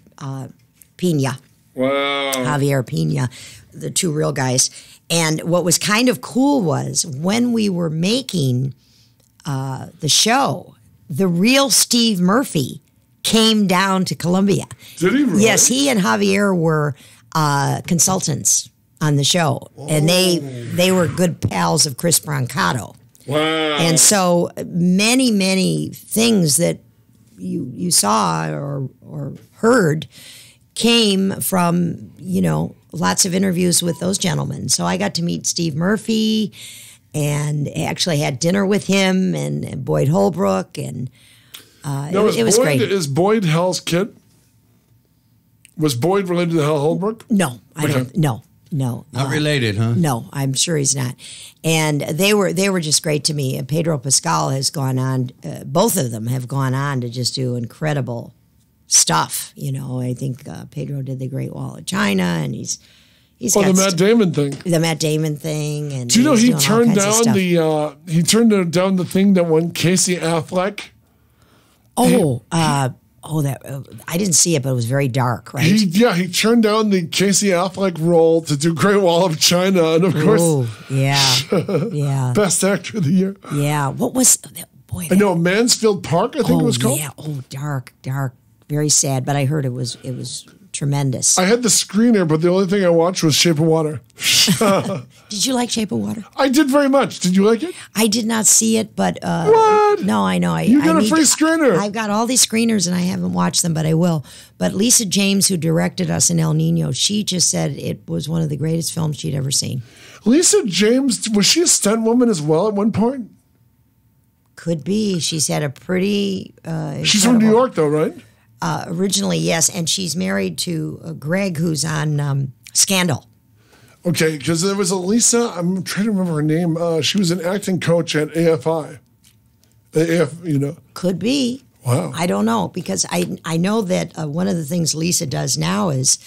Pena. Wow. Javier Pena, the two real guys. And what was kind of cool was when we were making the show, the real Steve Murphy came down to Colombia. Did he really? Yes, he and Javier were consultants on the show. Oh. And they were good pals of Chris Brancato. Wow. And so many things that you saw or heard came from, lots of interviews with those gentlemen. So I got to meet Steve Murphy and actually had dinner with him and Boyd Holbrook and it was great. Is Boyd Hell's kid? Was Boyd related to Hal Holbrook? No, I don't. No. Not related, huh? No, I'm sure he's not. And they were just great to me. And Pedro Pascal has gone on. Both of them have gone on to just do incredible stuff. I think Pedro did The Great Wall of China, and he's got the Matt Damon thing. The Matt Damon thing, and do you know he turned down the thing that won Casey Affleck? I didn't see it, but it was very dark, right? He turned down the Casey Affleck role to do Great Wall of China, and of course, yeah, Best Actor of the Year. Yeah, what was boy? I know Mansfield Park. I think it was called. Yeah, dark, very sad. But I heard it was tremendous. I had the screener, but the only thing I watched was Shape of Water. Did you like Shape of Water? I did very much. Did you like it? I did not see it, but what? No, I know. You got a free screener. I've got all these screeners, and I haven't watched them, but I will. But Lisa James, who directed us in El Nino, she just said it was one of the greatest films she'd ever seen. Lisa James, was she a stunt woman as well at one point? Could be. She's had a pretty. She's from New York, though, right? Originally, yes, and she's married to Greg, who's on Scandal. Okay, because there was a Lisa, I'm trying to remember her name. She was an acting coach at AFI. Could be. Wow. I don't know, because I know that one of the things Lisa does now is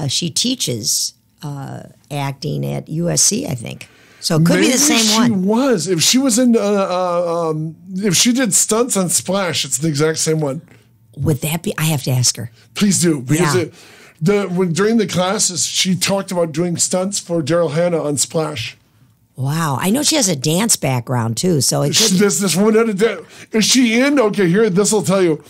she teaches acting at USC, I think. So it could be the same one. She was. If she was in, if she did stunts on Splash, it's the exact same one. Would that be? I have to ask her. Please do, because during the classes, she talked about doing stunts for Daryl Hannah on Splash. Wow, I know she has a dance background too. So it could. This woman had a dance. Is she in? Okay, here. This will tell you.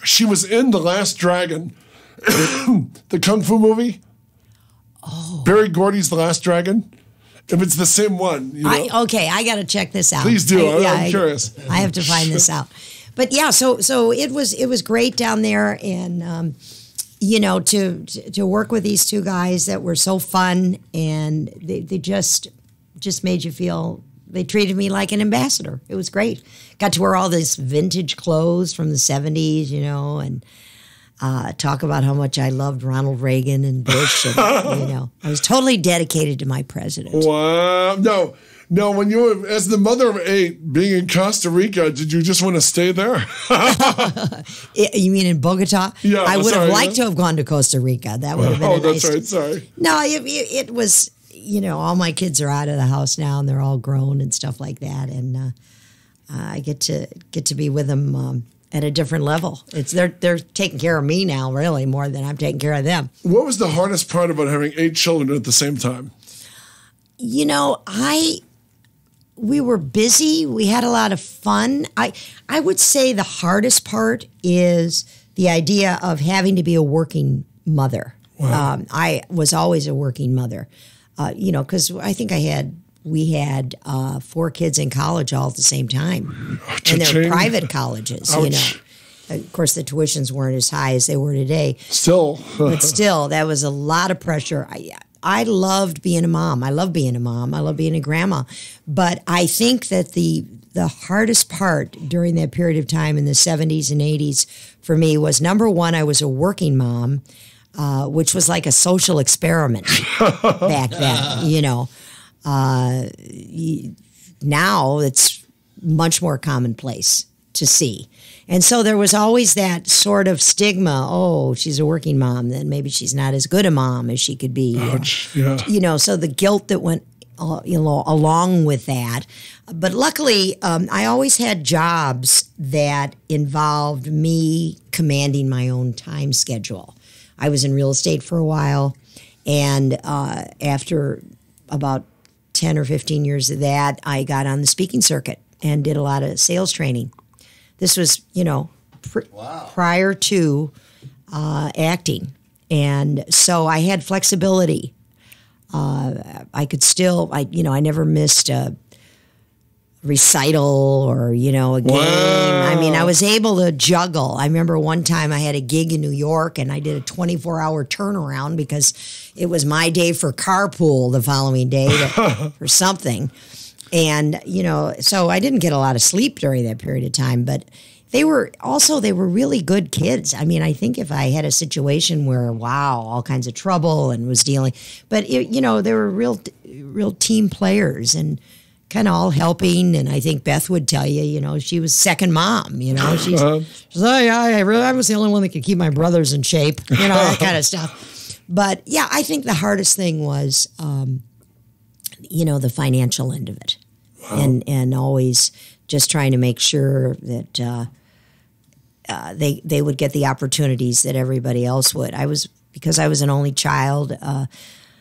She was in The Last Dragon, the Kung Fu movie. Oh, Barry Gordy's The Last Dragon. If it's the same one, I got to check this out. Please do. I'm curious. I have to find this out. But yeah, so it was great down there, and to work with these two guys that were so fun, and they just made you feel. They treated me like an ambassador. It was great. Got to wear all this vintage clothes from the 70s, and talk about how much I loved Ronald Reagan and Bush. And, I was totally dedicated to my president. Wow. No, when you were, as the mother of 8, being in Costa Rica, did you just want to stay there? You mean in Bogota? Yeah. I would have liked to have gone to Costa Rica. That would have been that's right. Sorry. No, it was, all my kids are out of the house now, and they're all grown and stuff like that. And I get to be with them at a different level. They're taking care of me now, really, more than I'm taking care of them. What was the hardest part about having 8 children at the same time? We were busy. We had a lot of fun. I would say the hardest part is the idea of having to be a working mother. Wow. I was always a working mother, because I think we had 4 kids in college all at the same time. And they're private colleges, Ouch. Of course, the tuitions weren't as high as they were today. Still. But still, that was a lot of pressure. I loved being a mom. I love being a mom. I love being a grandma. But I think that the hardest part during that period of time in the 70s and 80s for me was, number one, I was a working mom, which was like a social experiment back then, Now it's much more commonplace to see. And so there was always that sort of stigma, oh, she's a working mom, then maybe she's not as good a mom as she could be. Ouch, yeah. So the guilt that went along with that. But luckily, I always had jobs that involved me commanding my own time schedule. I was in real estate for a while, and after about 10 or 15 years of that, I got on the speaking circuit and did a lot of sales training. This was, prior to acting. And so I had flexibility. I could still, I never missed a recital or, a game. Wow. I mean, I was able to juggle. I remember one time I had a gig in New York, and I did a 24-hour turnaround because it was my day for carpool the following day for something. And, so I didn't get a lot of sleep during that period of time, but they were really good kids. I mean, I think if I had a situation where, wow, all kinds of trouble and was dealing, but they were real team players and kind of all helping. And I think Beth would tell you, she was second mom. She's like, I was the only one that could keep my brothers in shape. That kind of stuff. But yeah, I think the hardest thing was, the financial end of it, and always just trying to make sure that they would get the opportunities that everybody else would. Because I was an only child. My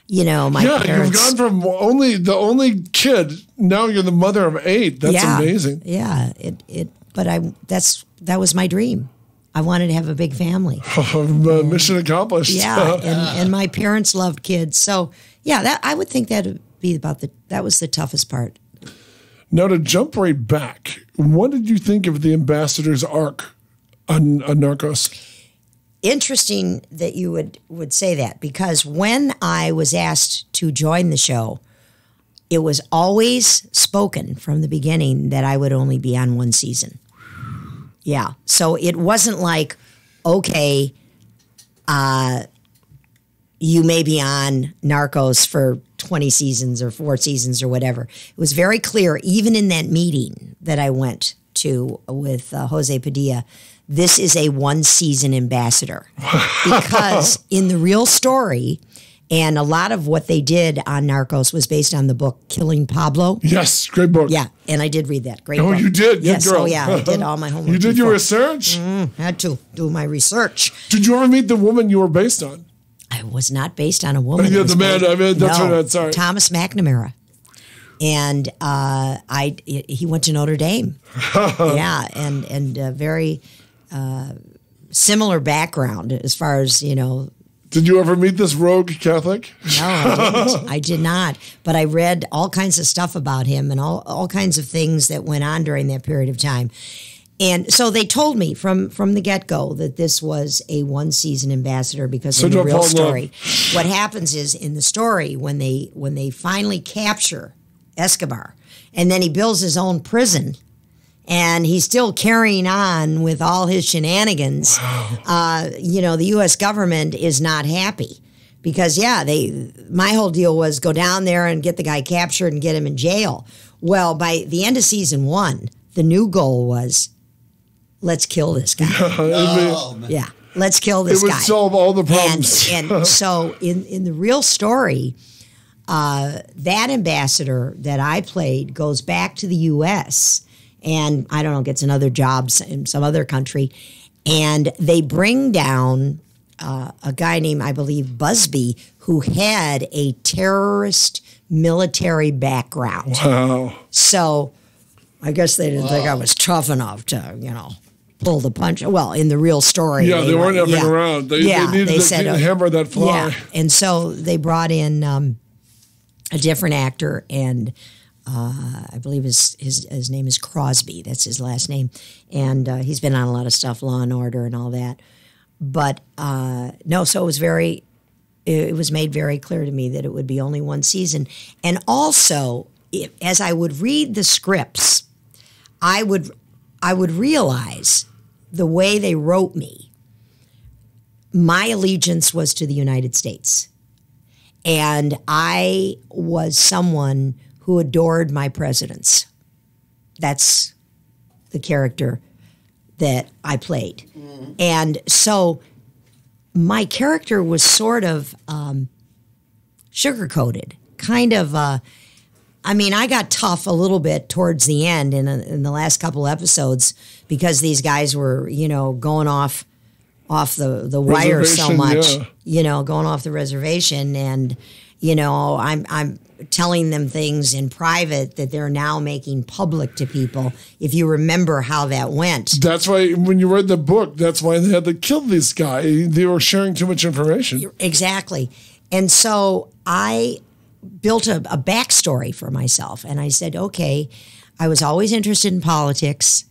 parents. You've gone from the only kid. Now you're the mother of 8. That's amazing. Yeah, that was my dream. I wanted to have a big family. Mission accomplished. Yeah, and my parents loved kids. So yeah, I would think that would be that was the toughest part. Now to jump right back, what did you think of the ambassador's arc on Narcos? Interesting that you would say that, because when I was asked to join the show, it was always spoken from the beginning that I would only be on one season. Yeah. So it wasn't like, okay, you may be on Narcos for 20 seasons or 4 seasons or whatever. It was very clear, even in that meeting that I went to with Jose Padilla, this is a 1-season ambassador. Because in the real story, and a lot of what they did on Narcos was based on the book Killing Pablo. Yes, great book. Yeah, and I did read that. Great book. Oh, you did? Yes, Good girl. oh yeah, I did all my homework. You did your research? Had to do my research. Did you ever meet the woman you were based on? I was not based on a woman. Yeah, the man, that's no, right, sorry. Thomas McNamara. And he went to Notre Dame. Yeah, and very similar background as far as, Did you ever meet this rogue Catholic? No, I didn't. I did not. But I read all kinds of stuff about him and all kinds of things that went on during that period of time. And so they told me from the get-go that this was a 1-season ambassador, because in the real story, what happens is in the story when they finally capture Escobar, and then he builds his own prison, and he's still carrying on with all his shenanigans. Wow. The U.S. government is not happy because, my whole deal was go down there and get the guy captured and get him in jail. Well, by the end of season 1, the new goal was, let's kill this guy. Yeah, let's kill this guy. It would solve all the problems. And so in the real story, that ambassador that I played goes back to the U.S., and I don't know, gets another job in some other country. And they bring down a guy named, I believe, Busby, who had a terrorist military background. Wow. So I guess they didn't think I was tough enough to, pull the punch. Well, in the real story. Yeah, they weren't effing around. They needed to hammer that fly. Yeah. And so they brought in a different actor, and I believe his name is Crosby. That's his last name. And he's been on a lot of stuff, Law and Order and all that. But no, so it was made very clear to me that it would be only 1 season. And also, as I would read the scripts, I would realize the way they wrote me, my allegiance was to the United States. And I was someone who adored my presidents. That's the character that I played. Mm. And so my character was sort of sugar-coated, kind of, I got tough a little bit towards the end in the last couple episodes because these guys were, going off the wire so much, going off the reservation. And, I'm telling them things in private that they're now making public to people, if you remember how that went. That's why when you read the book, that's why they had to kill this guy. They were sharing too much information. Exactly. And so I built a backstory for myself. And I said, okay, I was always interested in politics.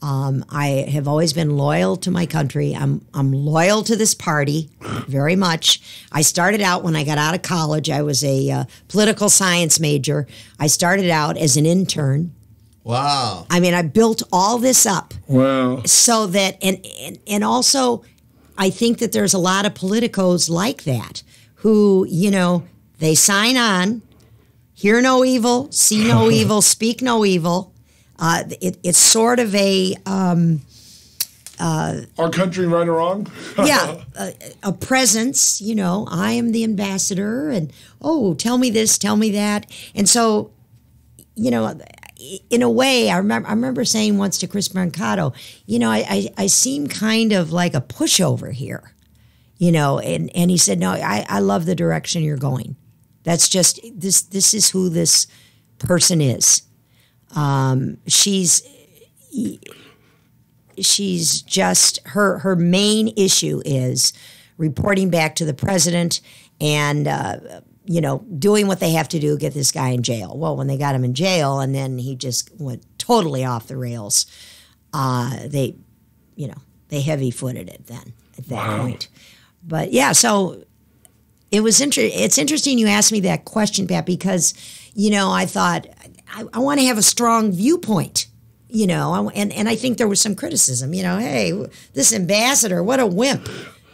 I have always been loyal to my country. I'm loyal to this party very much. I started out when I got out of college. I was a political science major. I started out as an intern Wow. I mean, I built all this up Wow. so that, and also, I think that there's a lot of politicos like that who, they sign on, hear no evil, see no evil, speak no evil. It's sort of a Our country, right or wrong? yeah, a presence. I am the ambassador, and tell me this, tell me that, and so, in a way, I remember saying once to Chris Brancato, I seem kind of like a pushover here, and he said, no, I love the direction you're going. That's just this is who this person is. She's just her main issue is reporting back to the president and doing what they have to do, get this guy in jail. Well, when they got him in jail and then he just went totally off the rails, they heavy-footed it then at that point. But yeah, so it was it's interesting you asked me that question, Pat, because I thought I want to have a strong viewpoint. And I think there was some criticism, hey, this ambassador, what a wimp,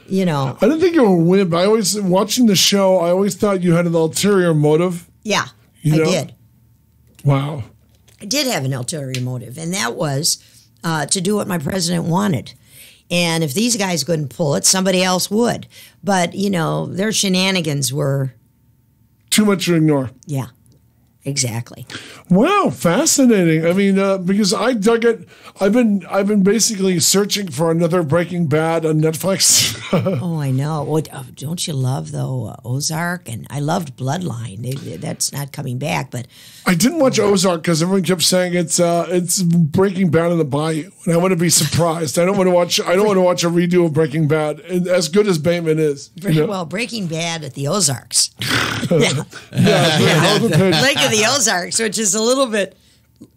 I didn't think you were a wimp. Watching the show, I always thought you had an ulterior motive. Yeah, I did. Wow. I did have an ulterior motive, and that was to do what my president wanted. And if these guys couldn't pull it, somebody else would. But, their shenanigans were... too much to ignore. Yeah. Exactly. Wow, fascinating. I mean, because I dug it. I've been basically searching for another Breaking Bad on Netflix. Oh, I know. Well, don't you love though Ozark? And I loved Bloodline. That's not coming back, but I didn't watch Ozark because everyone kept saying it's Breaking Bad in the Bayou, and I want to be surprised. I don't want to watch a redo of Breaking Bad, and as good as Bateman is. Well, Breaking Bad at the Ozarks. Yeah, Lake of the Ozarks, which is a little bit.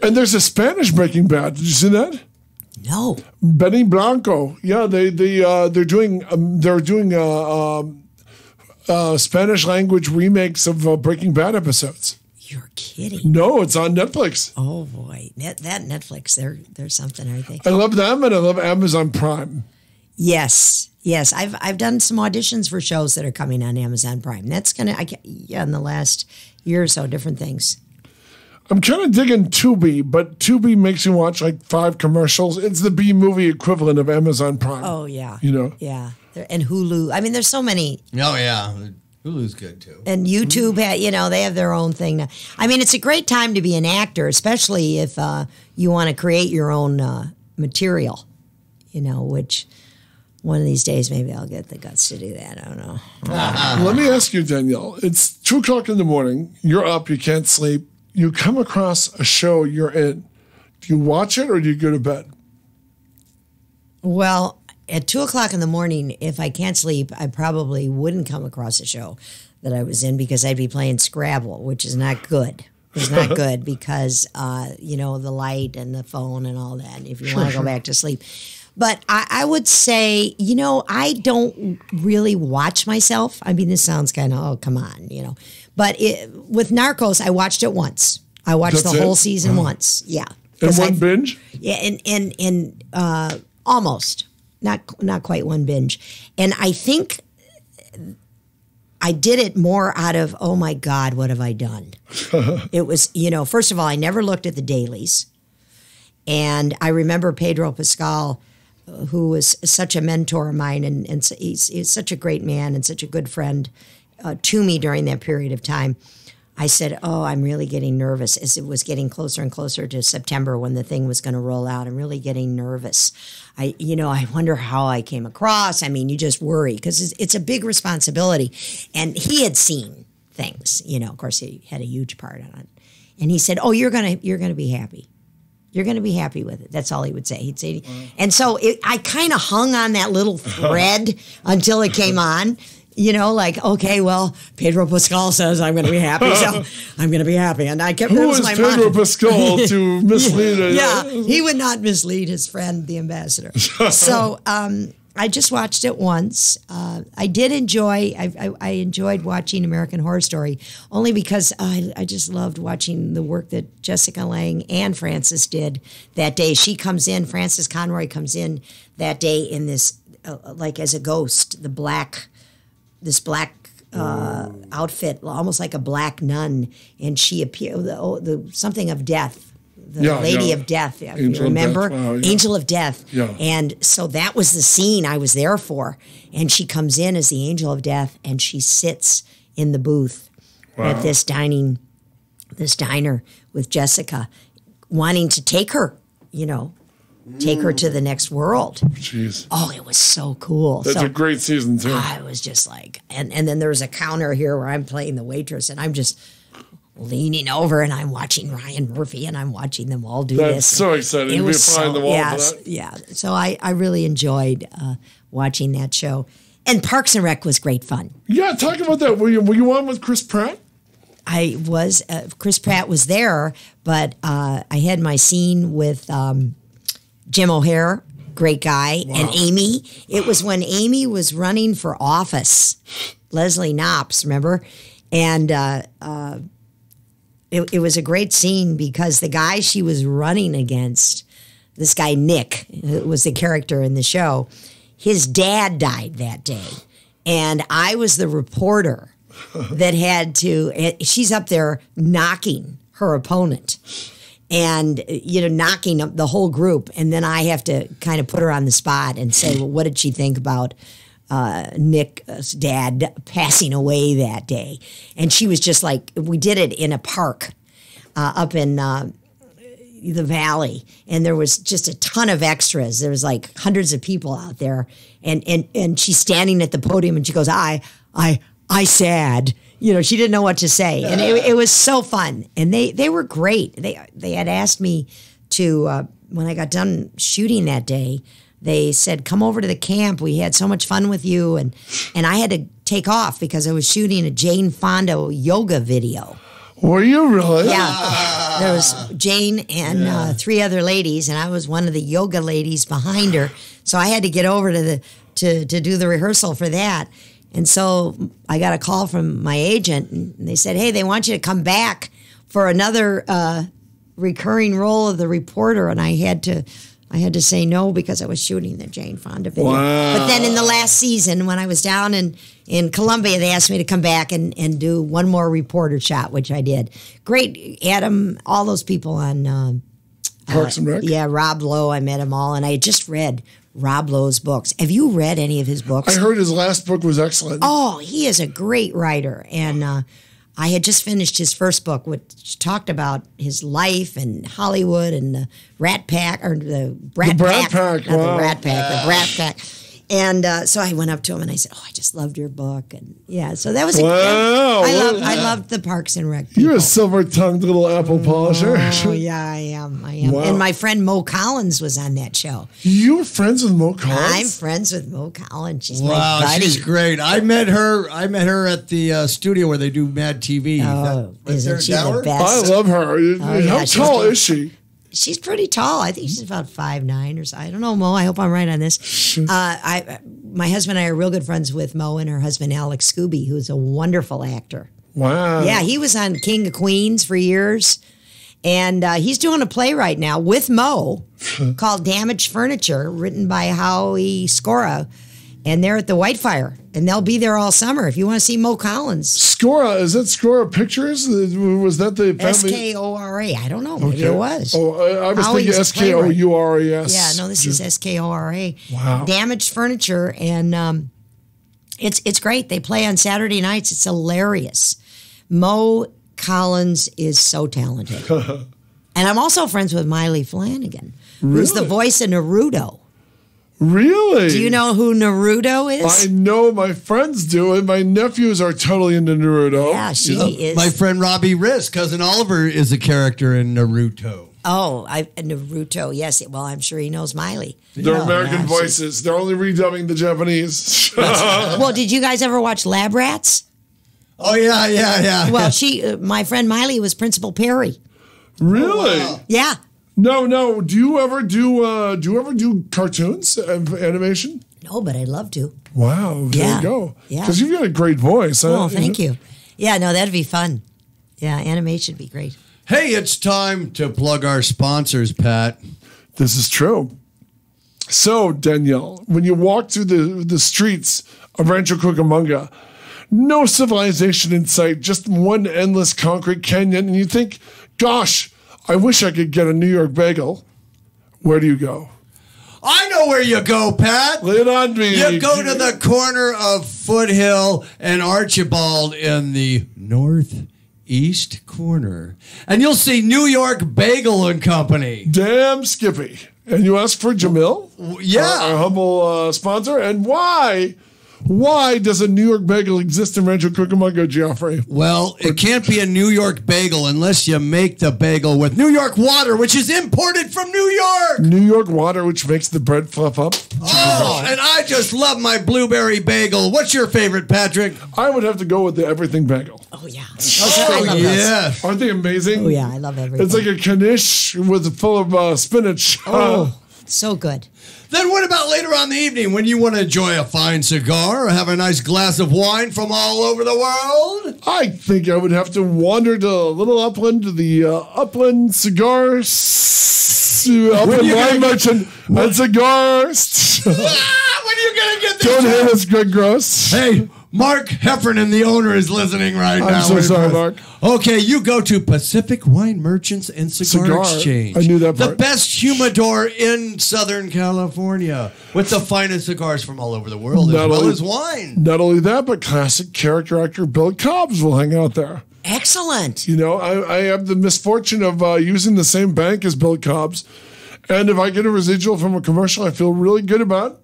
And there's a Spanish Breaking Bad. Did you see that? No. Benny Blanco. Yeah, they're doing Spanish language remakes of Breaking Bad episodes. You're kidding. No, it's on Netflix. Oh boy, that Netflix, they're something, aren't they? I love them, and I love Amazon Prime. Yes. I've done some auditions for shows that are coming on Amazon Prime. That's in the last year or so, different things. I'm kind of digging Tubi, but Tubi makes you watch like 5 commercials. It's the B-movie equivalent of Amazon Prime. Oh, yeah. Yeah. And Hulu. I mean, there's so many. Oh, yeah. Hulu's good, too. And YouTube, they have their own thing now. I mean, it's a great time to be an actor, especially if you want to create your own material, which... one of these days, maybe I'll get the guts to do that. I don't know. Let me ask you, Danielle. It's 2:00 in the morning. You're up. You can't sleep. You come across a show you're in. Do you watch it or do you go to bed? Well, at 2:00 in the morning, if I can't sleep, I probably wouldn't come across a show that I was in because I'd be playing Scrabble, which is not good. It's not good because, the light and the phone and all that, if you want to go back to sleep. But I would say, I don't really watch myself. I mean, this sounds kind of, come on, But with Narcos, I watched it once. I watched the whole season once. Yeah. In one binge? Yeah, and almost. Not quite one binge. And I think I did it more out of, oh, my God, what have I done? It was, first of all, I never looked at the dailies. And I remember Pedro Pascal, who was such a mentor of mine, and he's such a great man and such a good friend to me during that period of time. I said, I'm really getting nervous as it was getting closer and closer to September when the thing was going to roll out. I'm really getting nervous. I wonder how I came across. I mean, you just worry because it's a big responsibility. And he had seen things, of course, he had a huge part on it. And he said, you're going to be happy. You're going to be happy with it. That's all he would say. He'd say, and so I kind of hung on that little thread until it came on. Okay, well, Pedro Pascal says I'm going to be happy, so I'm going to be happy. And I kept Who is Pedro Pascal to mislead? Yeah, he would not mislead his friend, the ambassador. So I I just watched it once. I did enjoy. I enjoyed watching American Horror Story only because I just loved watching the work that Jessica Lange and Frances did that day. She comes in. Frances Conroy comes in that day in this like as a ghost, this black outfit, almost like a black nun, and she appeared something of death. The Lady of Death, if you remember? Wow, Angel of Death. Yeah. And so that was the scene I was there for. And she comes in as the Angel of Death, and she sits in the booth at this diner with Jessica, wanting to take her, take her to the next world. Jeez. Oh, it was so cool. That's a great season, too. I was just like, and then there was a counter here where I'm playing the waitress, and I'm just leaning over and I'm watching Ryan Murphy and I'm watching them all do this. That's so exciting to be behind the wall for that. Yeah. So I really enjoyed watching that show. And Parks and Rec was great fun. Yeah, talk about that. Were you on with Chris Pratt? I was. Chris Pratt was there, but I had my scene with Jim O'Hare, great guy, and Amy. It was when Amy was running for office, Leslie Knops, remember? And it was a great scene because the guy she was running against, this guy Nick, who was the character in the show, his dad died that day. And I was the reporter that had to, she's up there knocking her opponent and, knocking up the whole group. And then I have to kind of put her on the spot and say, well, what did she think about Nick's dad passing away that day? And she was just like, we did it in a park up in the valley, and there was just a ton of extras. There was like hundreds of people out there, and she's standing at the podium, and she goes, I sad. She didn't know what to say, and it was so fun. And they were great. They had asked me to when I got done shooting that day. They said, come over to the camp. We had so much fun with you. And I had to take off because I was shooting a Jane Fonda yoga video. Were you really? Yeah. There was Jane and 3 other ladies, and I was one of the yoga ladies behind her. So I had to get over to do the rehearsal for that. And so I got a call from my agent, and they said, hey, they want you to come back for another recurring role of the reporter. And I had to say no because I was shooting the Jane Fonda video. Wow. But then in the last season, when I was down in Columbia, they asked me to come back and do one more reporter shot, which I did. Great, Adam, all those people on Parks and Rec? Yeah, Rob Lowe, I met them all, and I had just read Rob Lowe's books. Have you read any of his books? I heard his last book was excellent. Oh, he is a great writer, and I had just finished his first book, which talked about his life and Hollywood and the Rat Pack, or the Brat Pack. Not the Rat Pack, the Brat Pack. And so I went up to him and I said, oh, I just loved your book. And yeah, so that was I loved the Parks and Rec people. You're a silver-tongued little apple polisher. Oh, yeah, I am. Wow. And my friend Mo Collins was on that show. You were friends with Mo Collins? I'm friends with Mo Collins. She's my buddy. She's great. I met her at the studio where they do Mad TV. Oh, isn't she the best? I love her. How tall is she? She's pretty tall. I think she's about 5'9" or so. I don't know, Mo. I hope I'm right on this. My husband and I are real good friends with Mo and her husband, Alex Scooby, who's a wonderful actor. Wow. Yeah, he was on King of Queens for years. And he's doing a play right now with Mo called Damaged Furniture, written by Howie Scora. And they're at the Whitefire. And they'll be there all summer if you want to see Mo Collins. Scora, is that Scora Pictures? Was that the family? Skora. I don't know. Maybe it was. Oh, I was thinking Skouras. Yeah, no, this is Skora. Wow. Damaged Furniture. And it's great. They play on Saturday nights. It's hilarious. Mo Collins is so talented. And I'm also friends with Miley Flanagan, who's the voice of Naruto. Really? Do you know who Naruto is? I know my friends do, and my nephews are totally into Naruto. Yeah, she is. My friend Robbie Riss, cousin Oliver, is a character in Naruto. Oh, Naruto, yes. Well, I'm sure he knows Miley. They're American voices. They're only redubbing the Japanese. Well, did you guys ever watch Lab Rats? Oh, yeah. Well, my friend Miley was Principal Perry. Really? Oh, wow. Yeah. No. Do you ever do cartoons, animation? No, but I'd love to. Wow, there Yeah. you go. Yeah. Because you've got a great voice. Oh, thank you. Yeah, no, that'd be fun. Yeah, animation would be great. Hey, it's time to plug our sponsors, Pat. This is true. So, Danielle, when you walk through the streets of Rancho Cucamonga, no civilization in sight, just one endless concrete canyon, and you think, gosh, I wish I could get a New York bagel. Where do you go? I know where you go, Pat. Lay it on me. You go to the corner of Foothill and Archibald in the northeast corner, and you'll see New York Bagel and Company. Damn Skippy. And you ask for Jamil, Yeah. our humble sponsor. And why does a New York bagel exist in Rancho Cucamonga, Geoffrey? Well, it can't be a New York bagel unless you make the bagel with New York water, which is imported from New York. New York water, which makes the bread fluff up. Oh, and I just love my blueberry bagel. What's your favorite, Patrick? I would have to go with the everything bagel. Oh, yeah. Oh, yeah. Aren't they amazing? Oh, yeah, I love everything. It's like a knish with full of spinach. Oh, so good. Then what about later on in the evening when you want to enjoy a fine cigar or have a nice glass of wine from all over the world? I think I would have to wander to Little Upland to the Upland Cigar Upland Wine Merchant and Cigars. When are you going to get this? Don't hate us, Greg Gross. Hey, Mark Heffernan, the owner, is listening right now. I'm so sorry, Mark. Okay, you go to Pacific Wine Merchants and Cigar Exchange. I knew that part. The best humidor in Southern California with the finest cigars from all over the world as well as wine. Not only that, but classic character actor Bill Cobbs will hang out there. Excellent. You know, I have the misfortune of using the same bank as Bill Cobbs. And if I get a residual from a commercial, I feel really good about it.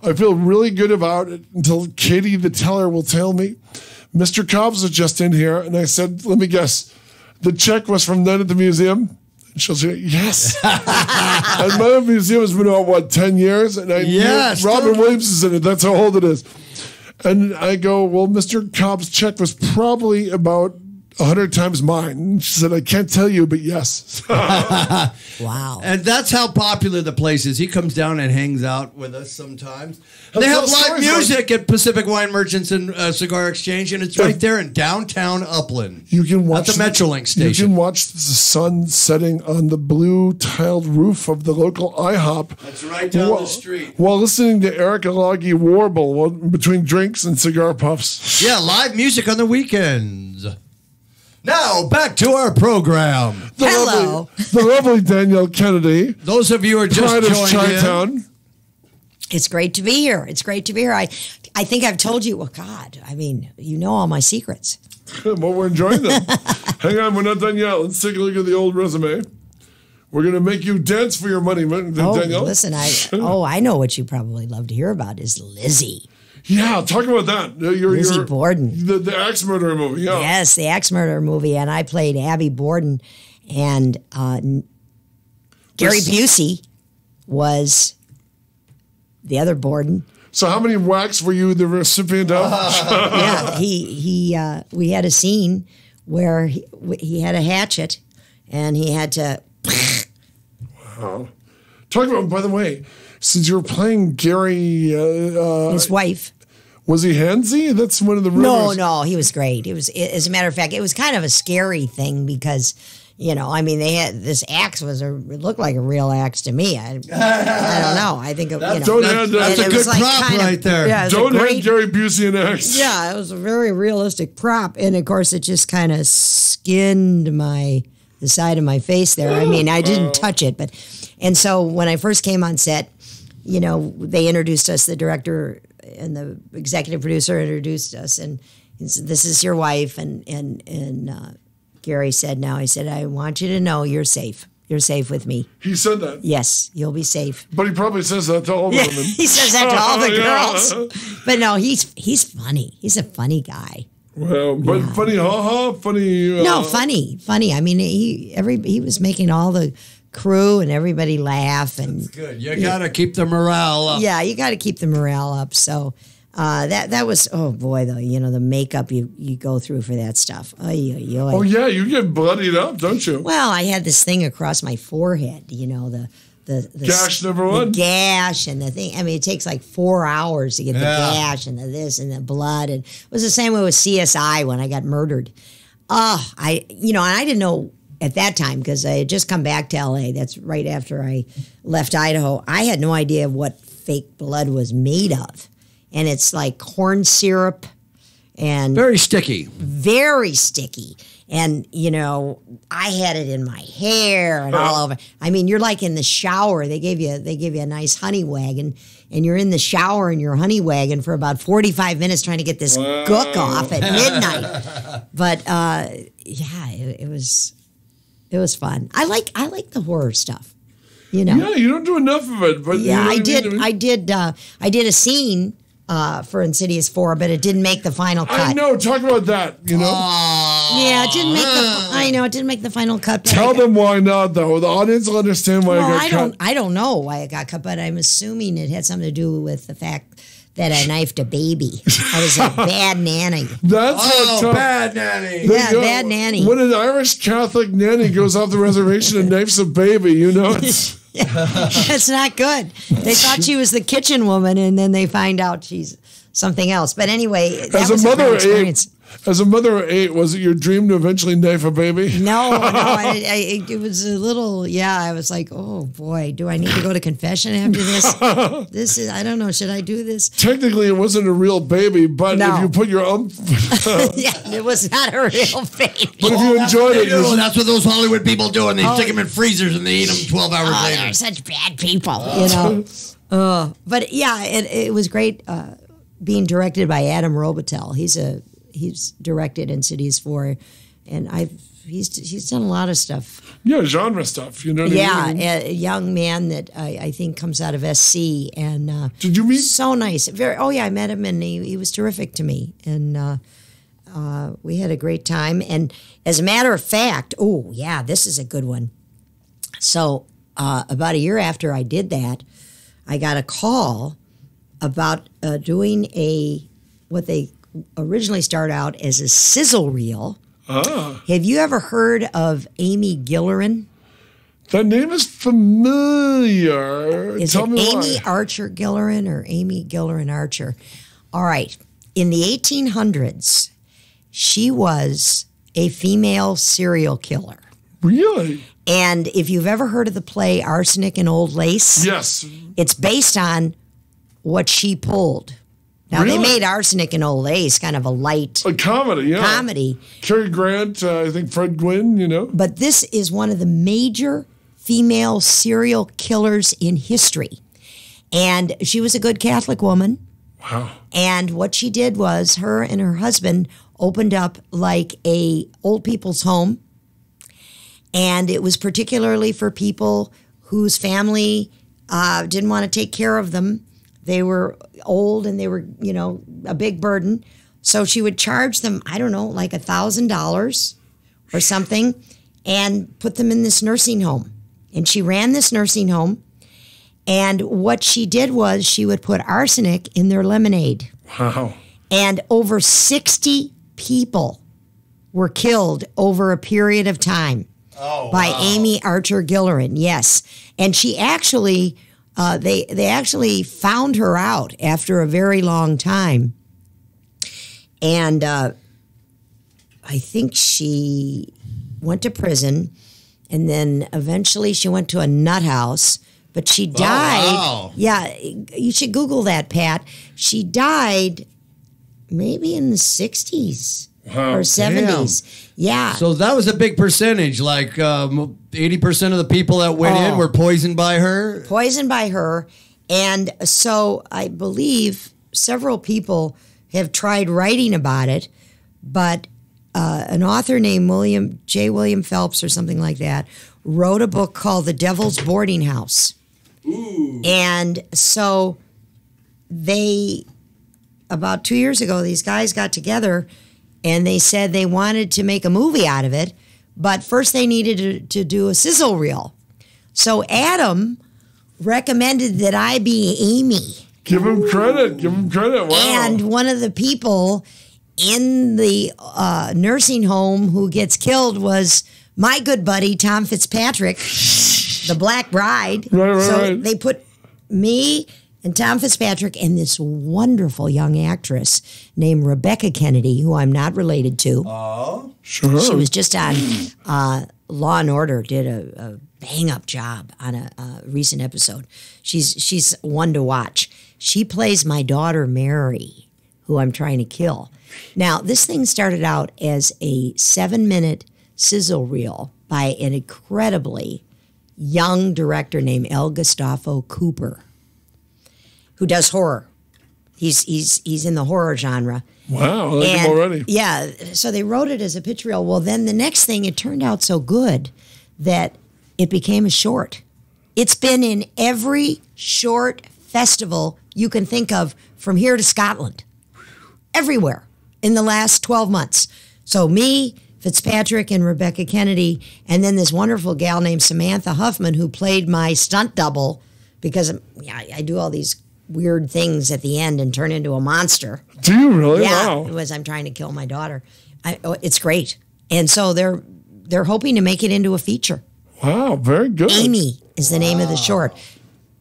I feel really good about it until Katie, the teller, will tell me, Mr. Cobbs was just in here. And I said, let me guess, the check was from then at the museum? And she'll say, yes. And my museum has been out, 10 years? And I knew Robin Williams is in it. That's how old it is. And I go, well, Mr. Cobb's check was probably about 100 times mine. And she said, I can't tell you, but yes. Wow. And that's how popular the place is. He comes down and hangs out with us sometimes. They have live music at Pacific Wine Merchants and Cigar Exchange, and it's right there in downtown Upland. You can watch at the Metrolink station. You can watch the sun setting on the blue tiled roof of the local IHOP. That's right down the street. While listening to Eric Alagi warble between drinks and cigar puffs. Yeah, live music on the weekends. Now, back to our program. Hello. The lovely Danielle Kennedy. Those of you who are just Pride of joined Chi-Town. It's great to be here. It's great to be here. I think I've told you, well, God, I mean, you know all my secrets. Well, we're enjoying them. Hang on, we're not done yet. Let's take a look at the old resume. We're going to make you dance for your money, Danielle. Listen, I know what you probably love to hear about is Lizzie. Yeah, talk about that. Lizzie Borden. The axe murderer movie, yeah. Yes, the axe murderer movie. And I played Abby Borden. And Gary Busey was the other Borden. So how many whacks were you the recipient of? Yeah, we had a scene where he had a hatchet and he had to... Wow. Talk about, by the way, since you were playing Gary... his wife. Was he handsy? That's one of the rumors. No, he was great. It was, as a matter of fact, it was kind of a scary thing because, you know, I mean, they had this axe it looked like a real axe to me. I don't know. I think that's a good prop right there. Yeah, don't hand Gary Busey an axe. Yeah, it was a very realistic prop, and of course, it just kind of skinned the side of my face there. I mean, I didn't touch it, and so when I first came on set, you know, they introduced us, the director and the executive producer introduced us, and he said, "This is your wife." And Gary said, "Now," he said, "I want you to know you're safe. You're safe with me." He said that. Yes, you'll be safe. But he probably says that to all the women. He says that to all the girls. But no, he's funny. He's a funny guy. Well, but funny, funny. No, funny. I mean, he was making all the crew and everybody laugh, and that's good. You got to keep the morale up. Yeah, you got to keep the morale up. So that was, oh boy, though, you know, the makeup you go through for that stuff. Oh yeah, you get bloodied up, don't you? Well, I had this thing across my forehead, you know, gash number one. The gash and the thing. I mean, it takes like 4 hours to get the gash and the this and the blood. And it was the same way with CSI when I got murdered. And I didn't know at that time because I had just come back to LA. That's right after I left Idaho. I had no idea what fake blood was made of. And it's like corn syrup and very sticky. Very sticky. And, I had it in my hair and all over. I mean, you're like in the shower. They gave you a nice honey wagon, and you're in the shower in your honey wagon for about 45 minutes trying to get this gook off at midnight. But it was fun. I like the horror stuff. Yeah, you don't do enough of it, but yeah, I did. I did a scene for Insidious 4, but it didn't make the final cut. I know. Talk about that. Yeah, it didn't make it didn't make the final cut. Tell them why not, though. The audience will understand why it got cut. I don't know why it got cut, but I'm assuming it had something to do with the fact that I knifed a baby. I was a bad nanny. That's bad nanny. Yeah, bad nanny. When an Irish Catholic nanny goes off the reservation and knifes a baby, it's... It's not good. They thought she was the kitchen woman, and then they find out she's something else. But anyway, that was a great experience. As a mother of 8, was it your dream to eventually knife a baby? No, it was a little, I was like, oh boy, do I need to go to confession after this? I don't know, should I do this? Technically, it wasn't a real baby, but if you put your it was not a real baby. But if you enjoyed it. That's what those Hollywood people do, and they stick them in freezers and they eat them 12 hours later. They're such bad people, But it was great being directed by Adam Robitel. He's directed Insidious 4, and he's done a lot of stuff. Yeah, genre stuff. You know what I mean? A young man that I think comes out of SC, and did you meet? So nice. I met him, and he was terrific to me, and we had a great time. And as a matter of fact, this is a good one. So about a year after I did that, I got a call about doing what they originally started out as a sizzle reel. Have you ever heard of Amy Gillerin? That name is familiar. Is Tell it me Amy why. Archer Gillerin or Amy Gillerin Archer? All right. In the 1800s, she was a female serial killer. Really? And if you've ever heard of the play Arsenic and Old Lace, yes, it's based on what she pulled. Now, they made Arsenic and Old Lace kind of a light comedy, comedy. Cary Grant, I think Fred Gwynne, But this is one of the major female serial killers in history. And she was a good Catholic woman. Wow. And what she did was her and her husband opened up like a old people's home. And it was particularly for people whose family didn't want to take care of them. They were old and they were, a big burden. So she would charge them, I don't know, like $1,000 or something and put them in this nursing home. And she ran this nursing home. And what she did was she would put arsenic in their lemonade. Wow. And over 60 people were killed over a period of time by Amy Archer Gillerin. Yes. And she actually... They actually found her out after a very long time. And I think she went to prison, and then eventually she went to a nut house. But she died. Wow. Yeah, you should Google that, Pat. She died maybe in the 60s. Or 70s. Damn. Yeah. So that was a big percentage. Like 80% of the people that went in were poisoned by her? Poisoned by her. And so I believe several people have tried writing about it, but an author named William Phelps or something like that wrote a book called The Devil's Boarding House. Ooh. And so about 2 years ago, these guys got together and they said they wanted to make a movie out of it, but first they needed to do a sizzle reel. So Adam recommended that I be Amy. Give him credit. Wow. And one of the people in the nursing home who gets killed was my good buddy, Tom Fitzpatrick. the Black Bride. Right. They put me and Tom Fitzpatrick and this wonderful young actress named Rebecca Kennedy, who I'm not related to. Oh, sure. She was just on Law and Order, did a bang-up job on a recent episode. She's one to watch. She plays my daughter, Mary, who I'm trying to kill. Now, this thing started out as a 7-minute sizzle reel by an incredibly young director named L. Gustavo Cooper, who does horror. He's in the horror genre. Wow, I like him already. Yeah, so they wrote it as a pitch reel. Well, then the next thing, it turned out so good that it became a short. It's been in every short festival you can think of from here to Scotland. Everywhere in the last 12 months. So me, Fitzpatrick, and Rebecca Kennedy, and then this wonderful gal named Samantha Huffman, who played my stunt double, because I do all these weird things at the end and turn into a monster. Do you really? Yeah, Wow. it was I'm trying to kill my daughter. It's great. And so they're hoping to make it into a feature. Wow, very good. Amy is the name of the short.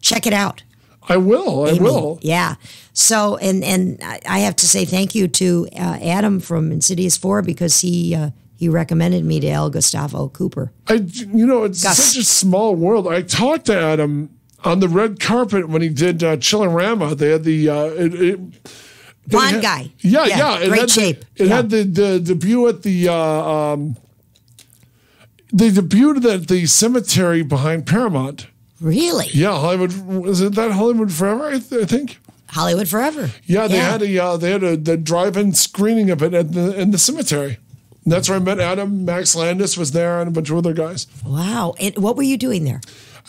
Check it out. I will. I will. Yeah. So, and I have to say thank you to Adam from Insidious 4 because he recommended me to El Gustavo Cooper. It's Gus. such a small world. I talked to Adam on the red carpet when he did Chillerama. They had the Blonde guy. Yeah. It Great had shape. It had the debut at the. They debuted at the cemetery behind Paramount. Really? Yeah, Hollywood. Was it that Hollywood Forever? I think. Hollywood Forever. Yeah, they had the drive-in screening of it in the cemetery. And that's where I met Adam. Max Landis was there, and a bunch of other guys. Wow. And what were you doing there?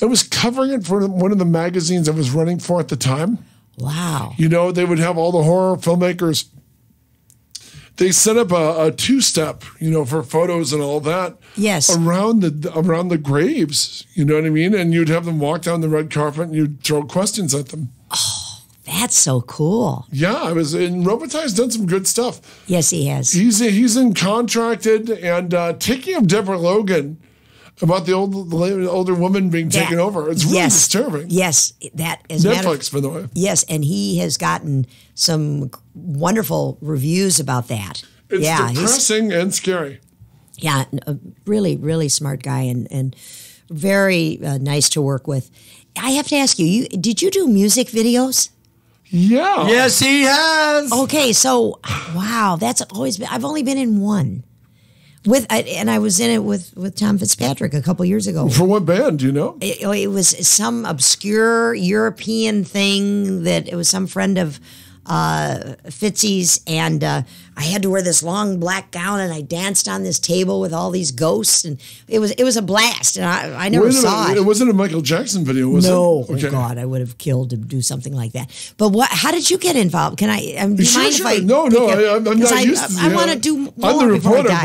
I was covering it for one of the magazines I was running for at the time. Wow. They would have all the horror filmmakers. They set up a two-step, for photos and all that. Yes. Around the graves, you know what I mean? And you'd have them walk down the red carpet and you'd throw questions at them. Oh, that's so cool. Yeah, and Robitaille's done some good stuff. Yes, he has. He's in Contracted, and taking of Deborah Logan about the older woman being taken over. It's really disturbing. Yes, that is Netflix, by the way. Yes, and he has gotten some wonderful reviews about that. It's depressing and scary. Yeah, a really, really smart guy and very nice to work with. I have to ask you, did you do music videos? Yeah. Yes, he has. Okay, so wow, that's always been. I've only been in one. And I was in it with Tom Fitzpatrick a couple years ago. For what band, do you know? It was some obscure European thing that it was some friend of Fitzy's, and I had to wear this long black gown, and I danced on this table with all these ghosts, and it was a blast, and I never saw it. It wasn't a Michael Jackson video, was it? No, Okay. oh God, I would have killed to do something like that. But how did you get involved? Can I? Do you mind if I? No, I'm not used to. I want to do more. I'm the reporter, before I die.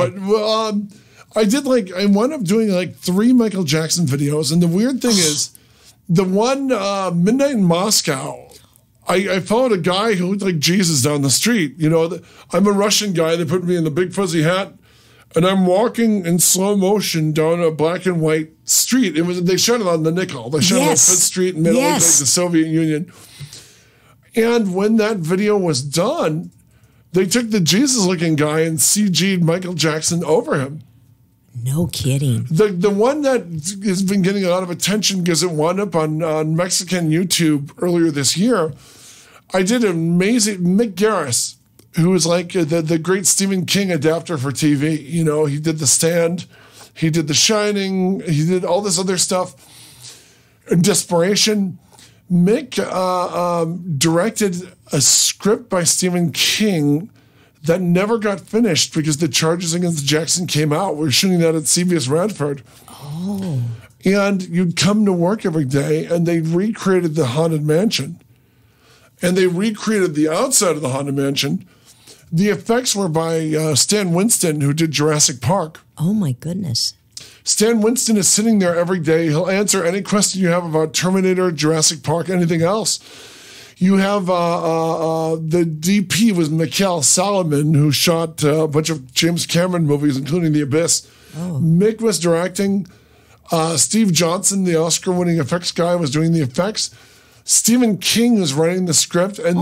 but I wound up doing 3 Michael Jackson videos, and the weird thing is, the one Midnight in Moscow. I followed a guy who looked like Jesus down the street. I'm a Russian guy. They put me in the big fuzzy hat, and I'm walking in slow motion down a black and white street. They shot it on the nickel. They shot it on Fifth Street in the middle of the Soviet Union. And when that video was done, they took the Jesus-looking guy and CG'd Michael Jackson over him. No kidding. The one that has been getting a lot of attention because it wound up on Mexican YouTube earlier this year. I did an amazing Mick Garris, who was like the great Stephen King adapter for TV. He did The Stand, he did The Shining, he did all this other stuff. Desperation. Mick directed a script by Stephen King that never got finished because the charges against Jackson came out. We were shooting that at CBS Radford. Oh. And you'd come to work every day, and they recreated the Haunted Mansion. And they recreated the outside of the Haunted Mansion. The effects were by Stan Winston, who did Jurassic Park. Oh, my goodness. Stan Winston is sitting there every day. He'll answer any question you have about Terminator, Jurassic Park, anything else. You have the DP was Mikhail Solomon, who shot a bunch of James Cameron movies, including The Abyss. Oh. Mick was directing. Steve Johnson, the Oscar-winning effects guy, was doing the effects. Stephen King was writing the script, and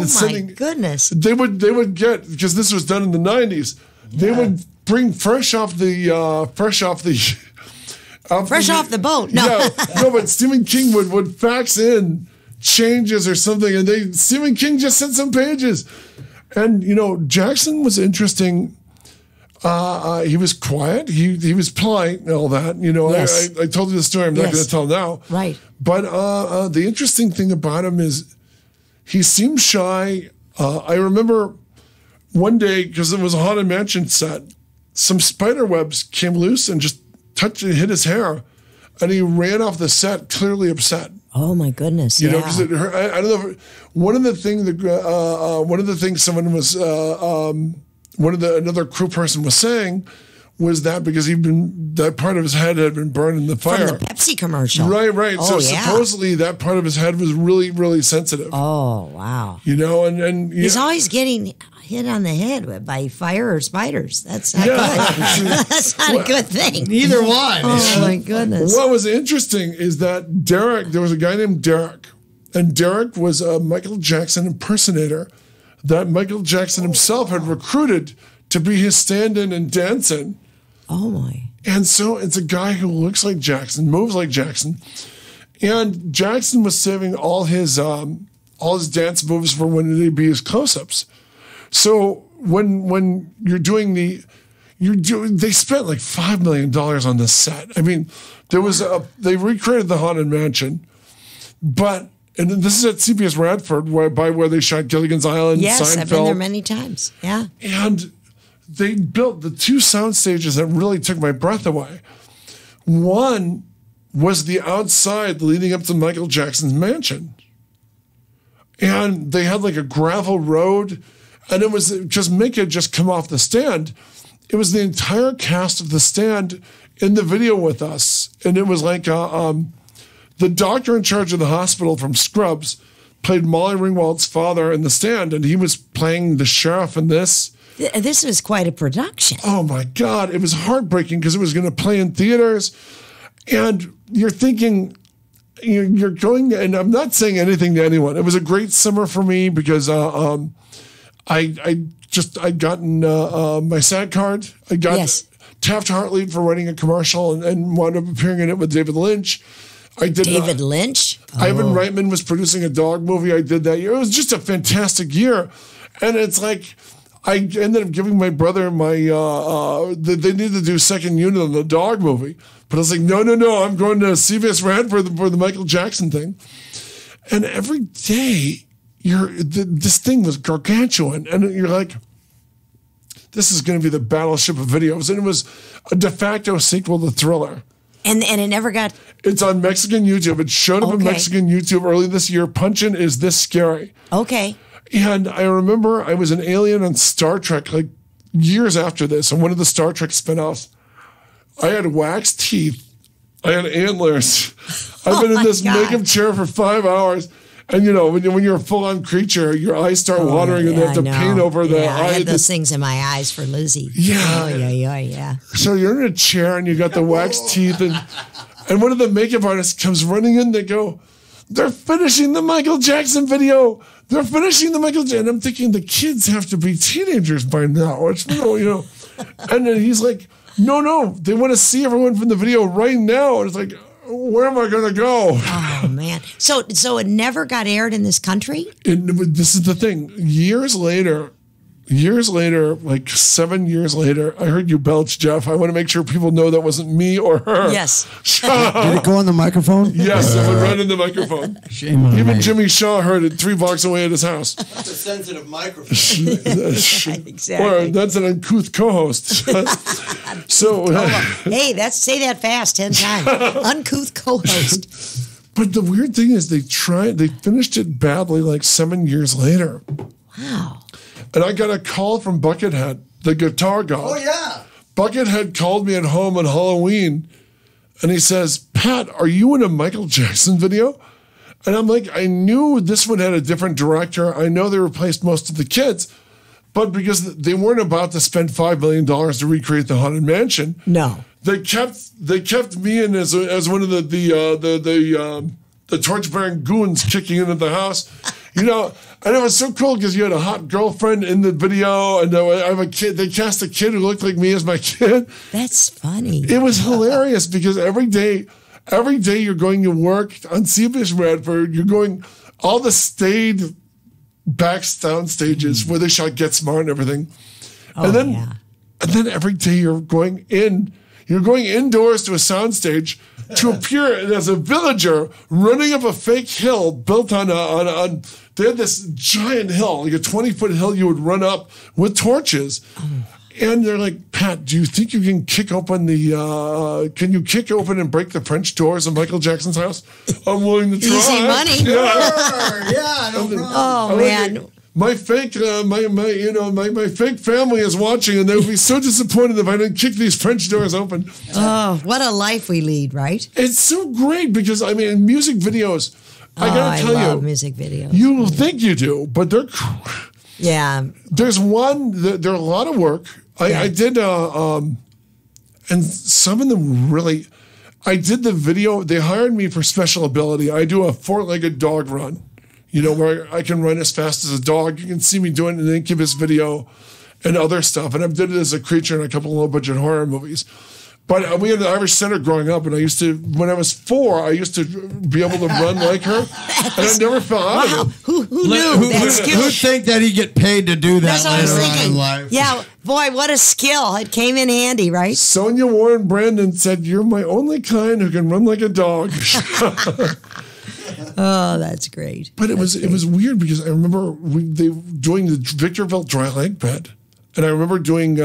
goodness, they would get, because this was done in the 90s. They would bring fresh off the boat. No, no, but Stephen King would fax in changes or something, and Stephen King just sent some pages. And Jackson was interesting. He was quiet. He was polite and all that. Yes. I told you the story. I'm not going to tell now. Right. But the interesting thing about him is he seemed shy. I remember one day, because it was a Haunted Mansion set, some spider webs came loose and just touched and hit his hair, and he ran off the set clearly upset. Oh my goodness! Because it hurt. I don't know. One of the things someone was another crew person was saying was that because that part of his head had been burned in the fire. From the Pepsi commercial. Right. Oh, So supposedly that part of his head was really, really sensitive. Oh, wow. And he's always getting hit on the head by fire or spiders. That's not good. That's not a good thing. Neither one. Oh, my goodness. What was interesting is that there was a guy named Derek, and Derek was a Michael Jackson impersonator that Michael Jackson himself had recruited to be his stand-in and dance-in. Oh, my. And so it's a guy who looks like Jackson, moves like Jackson. And Jackson was saving all his dance moves for when they'd be his close-ups. So when you're doing they spent like $5 million on this set. I mean, they recreated the Haunted Mansion, and this is at CBS Radford, where they shot Gilligan's Island, yes, Seinfeld. I've been there many times. Yeah. And they built the two sound stages that really took my breath away. One was the outside leading up to Michael Jackson's mansion. And they had like a gravel road, and it was just Mick had just come off the stand. It was the entire cast of the stand in the video with us. And it was like the doctor in charge of the hospital from Scrubs played Molly Ringwald's father in the stand, and he was playing the sheriff in this. This was quite a production. Oh, my God. It was heartbreaking because it was going to play in theaters. And you're thinking, you're going, and I'm not saying anything to anyone. It was a great summer for me because I'd gotten my SAG card. I got Taft-Hartley for writing a commercial and wound up appearing in it with David Lynch. David Lynch? Ivan Reitman was producing a dog movie I did that year. It was just a fantastic year. And it's like, I ended up giving my brother they needed to do second unit on the dog movie. But I was like, no, I'm going to CBS Radford for the Michael Jackson thing. And every day, this thing was gargantuan. And you're like, this is going to be the battleship of videos. And it was a de facto sequel to Thriller. And it never got... It's on Mexican YouTube. It showed up on Mexican YouTube early this year. Punchin' Is This Scary? Okay. And I remember I was an alien on Star Trek like years after this. On one of the Star Trek spinoffs, I had wax teeth. I had antlers. I've been in this makeup chair for 5 hours. And, when you're a full-on creature, your eyes start watering and they have to paint over the eye. I had those things in my eyes for Lizzie. Yeah. Oh, yeah. So you're in a chair and you got the wax teeth. And one of the makeup artists comes running in. They go, they're finishing the Michael Jackson video. They're finishing the Michael Jackson. And I'm thinking the kids have to be teenagers by now. And then he's like, no. They want to see everyone from the video right now. And it's like, where am I going to go? Oh, man. So it never got aired in this country? This is the thing. Years later, like 7 years later, I heard you belch, Jeff. I want to make sure people know that wasn't me or her. Yes. Did it go on the microphone? Yes, it went right in the microphone. Shame on Even me. Jimmy Shaw heard it 3 blocks away at his house. That's a sensitive microphone. Exactly. Or that's an uncouth co-host. Hey, say that fast 10 times. Uncouth co-host. But the weird thing is they finished it badly like 7 years later. Wow. And I got a call from Buckethead, the guitar guy. Oh, yeah. Buckethead called me at home on Halloween, and he says, Pat, are you in a Michael Jackson video? And I'm like, I knew this one had a different director. I know they replaced most of the kids, but because they weren't about to spend $5 million to recreate the Haunted Mansion. No. they kept me in as one of the torch-bearing goons kicking into the house. You know, and it was so cool because you had a hot girlfriend in the video, and I have a kid. They cast a kid who looked like me as my kid. That's funny. It was hilarious because every day you're going to work on CBS Radford. You're going all the stayed backstown stages where they shot Get Smart and everything. Oh, And then every day you're going indoors to a soundstage to appear as a villager running up a fake hill built on they had this giant hill, like a 20-foot hill you would run up with torches. And they're like, Pat, do you think you can kick open and break the French doors of Michael Jackson's house? I'm willing to try. Easy money. Yeah, no problem. Oh, man. My fake family is watching, and they would be so disappointed if I didn't kick these French doors open. Oh, what a life we lead, right? It's so great because music videos. I gotta tell you, I love music videos. You think you do, but they're. Yeah. There's one. They're a lot of work. I did, and some of them really. I did the video. They hired me for special ability. I do a 4-legged dog run. You know, where I can run as fast as a dog. You can see me doing an Incubus video and other stuff. And I've did it as a creature in a couple of low-budget horror movies. But we had the Irish Setter growing up, and when I was 4, I used to be able to run like her. And I never fell out of it. Who knew that skill? Who'd think that he'd get paid to do that That's what I was later on in thinking. life? Yeah, boy, what a skill. It came in handy, right? Sonia Warren Brandon said, "You're my only kind who can run like a dog." Oh, that's great. But it was weird because I remember they doing the Victorville dry lake bed, and I remember doing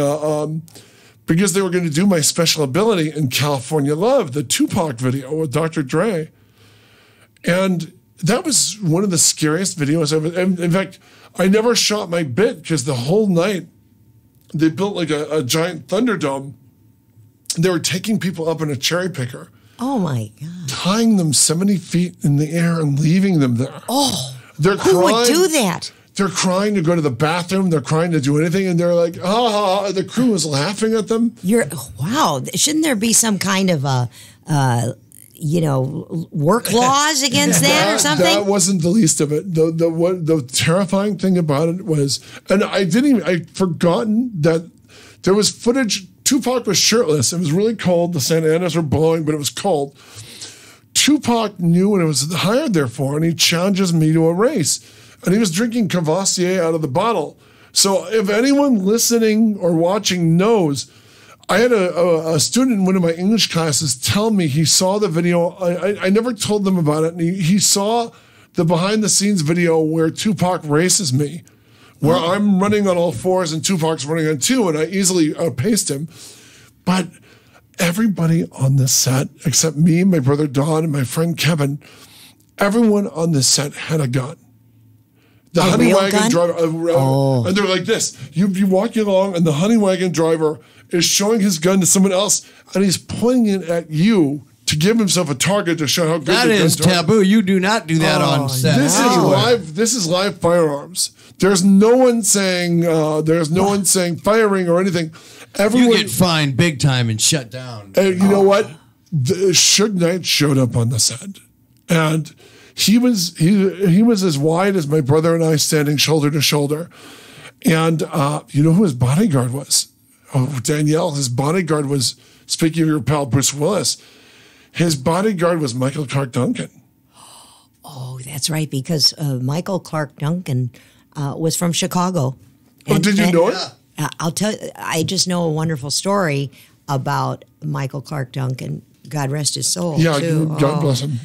because they were going to do my special ability in California Love, the Tupac video with Dr. Dre, and that was one of the scariest videos ever. And in fact, I never shot my bit because the whole night they built like a giant Thunderdome. They were taking people up in a cherry picker. Oh, my God. Tying them 70 feet in the air and leaving them there. Oh, they're who would do that? They're crying to go to the bathroom. They're crying to do anything. And they're like, the crew is laughing at them. Wow. Shouldn't there be some kind of work laws against that or something? That wasn't the least of it. The terrifying thing about it was, and I'd forgotten that there was footage. Tupac was shirtless. It was really cold. The Santa Anas were blowing, but it was cold. Tupac knew what it was hired there for, and he challenges me to a race. And he was drinking Cavassier out of the bottle. So if anyone listening or watching knows, I had a student in one of my English classes tell me he saw the video. I never told them about it. And he saw the behind-the-scenes video where Tupac races me, where I'm running on all fours and Tupac's running on 2, and I easily outpaced him. But everybody on the set, except me, my brother Don, and my friend Kevin, everyone on the set had a gun. The honey wagon driver, and they're like this. You'd be walking along, and the honey wagon driver is showing his gun to someone else, and he's pointing it at you to give himself a target to show how good that is taboo. You do not do that on set. This is live firearms. There's no one saying firing or anything. Everyone, you get fined big time and shut down. And you know what? Suge Knight showed up on the set, and he was as wide as my brother and I standing shoulder to shoulder. And you know who his bodyguard was? Oh, Danielle. His bodyguard was, speaking of your pal Bruce Willis, his bodyguard was Michael Clark Duncan. Oh, that's right, because Michael Clark Duncan was from Chicago. Did you know it? I'll tell you, I just know a wonderful story about Michael Clark Duncan. God rest his soul. Yeah, too. God bless him.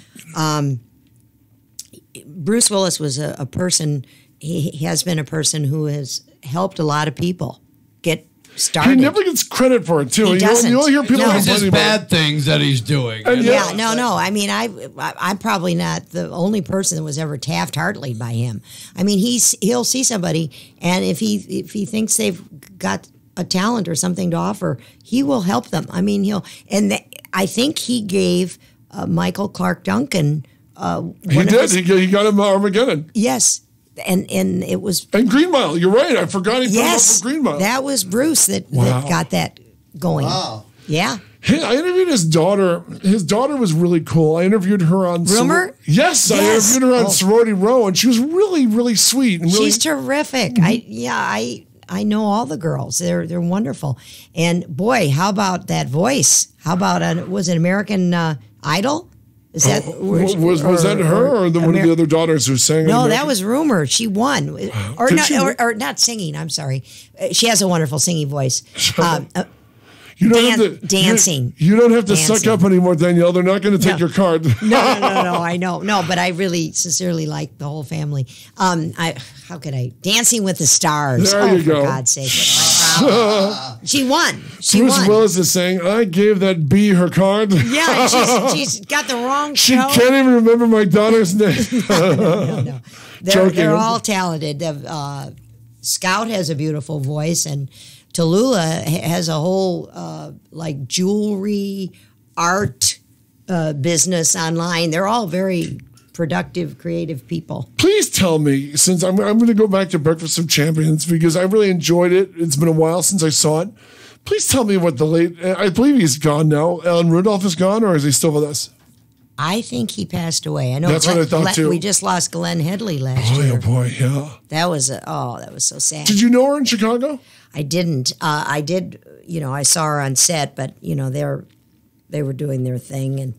Bruce Willis was a person, he has been a person who has helped a lot of people get started. He never gets credit for it, too. He doesn't. You don't hear people complaining about bad things that he's doing. No. I mean, I'm probably not the only person that was ever Taft-Hartley by him. I mean, he'll see somebody, and if he thinks they've got a talent or something to offer, he will help them. I mean, I think he gave Michael Clark Duncan. He did. He got him Armageddon. Yes. And it was... And Green Mile. You're right. I forgot he put him up for Green Mile. That was Bruce that got that going. Wow. Yeah. I interviewed his daughter. His daughter was really cool. I interviewed her on Rumor? Yes, I interviewed her on Sorority Row, and she was really, really sweet. And she's terrific. I know all the girls. They're wonderful. And boy, how about that voice? How about was it American Idol? Is that was that her or one of the other daughters who sang? No, that was Rumor. She won, or not singing. I'm sorry. She has a wonderful singing voice. You don't have to dancing. You don't have to suck up anymore, Danielle. They're not going to take your card. No. I know. No, but I really sincerely like the whole family. How could I? Dancing with the Stars. There you go. For God's sake. She won. Bruce Willis is saying, I gave that bee her card. Yeah, she's got the wrong She show. can't even remember my daughter's name. No. They're all talented. Scout has a beautiful voice, and Tallulah has a whole like jewelry, art business online. They're all very productive, creative people. Please tell me, since I'm going to go back to Breakfast of Champions because I really enjoyed it. It's been a while since I saw it. Please tell me what I believe he's gone now. Alan Rudolph is gone, or is he still with us? I think he passed away. I know. That's what I thought too. We just lost Glenn Headley last year. Oh boy, yeah. That was so sad. Did you know her in Chicago? I didn't. I did. I saw her on set, but they were doing their thing, and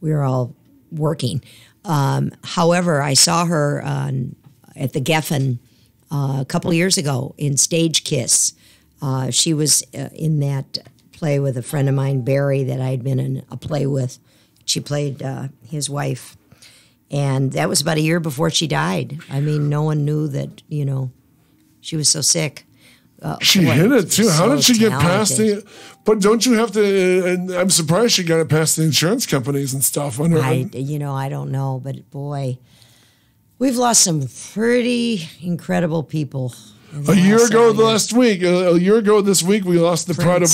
we were all working. However, I saw her at the Geffen a couple of years ago in Stage Kiss. She was in that play with a friend of mine, Barry, that I'd been in a play with. She played his wife, and that was about a year before she died. I mean, no one knew that, she was so sick. She hit it too. How did she get past the? But don't you have to? And I'm surprised she got it past the insurance companies and stuff. I don't know, but boy, we've lost some pretty incredible people. A year ago this week, we lost the pride of.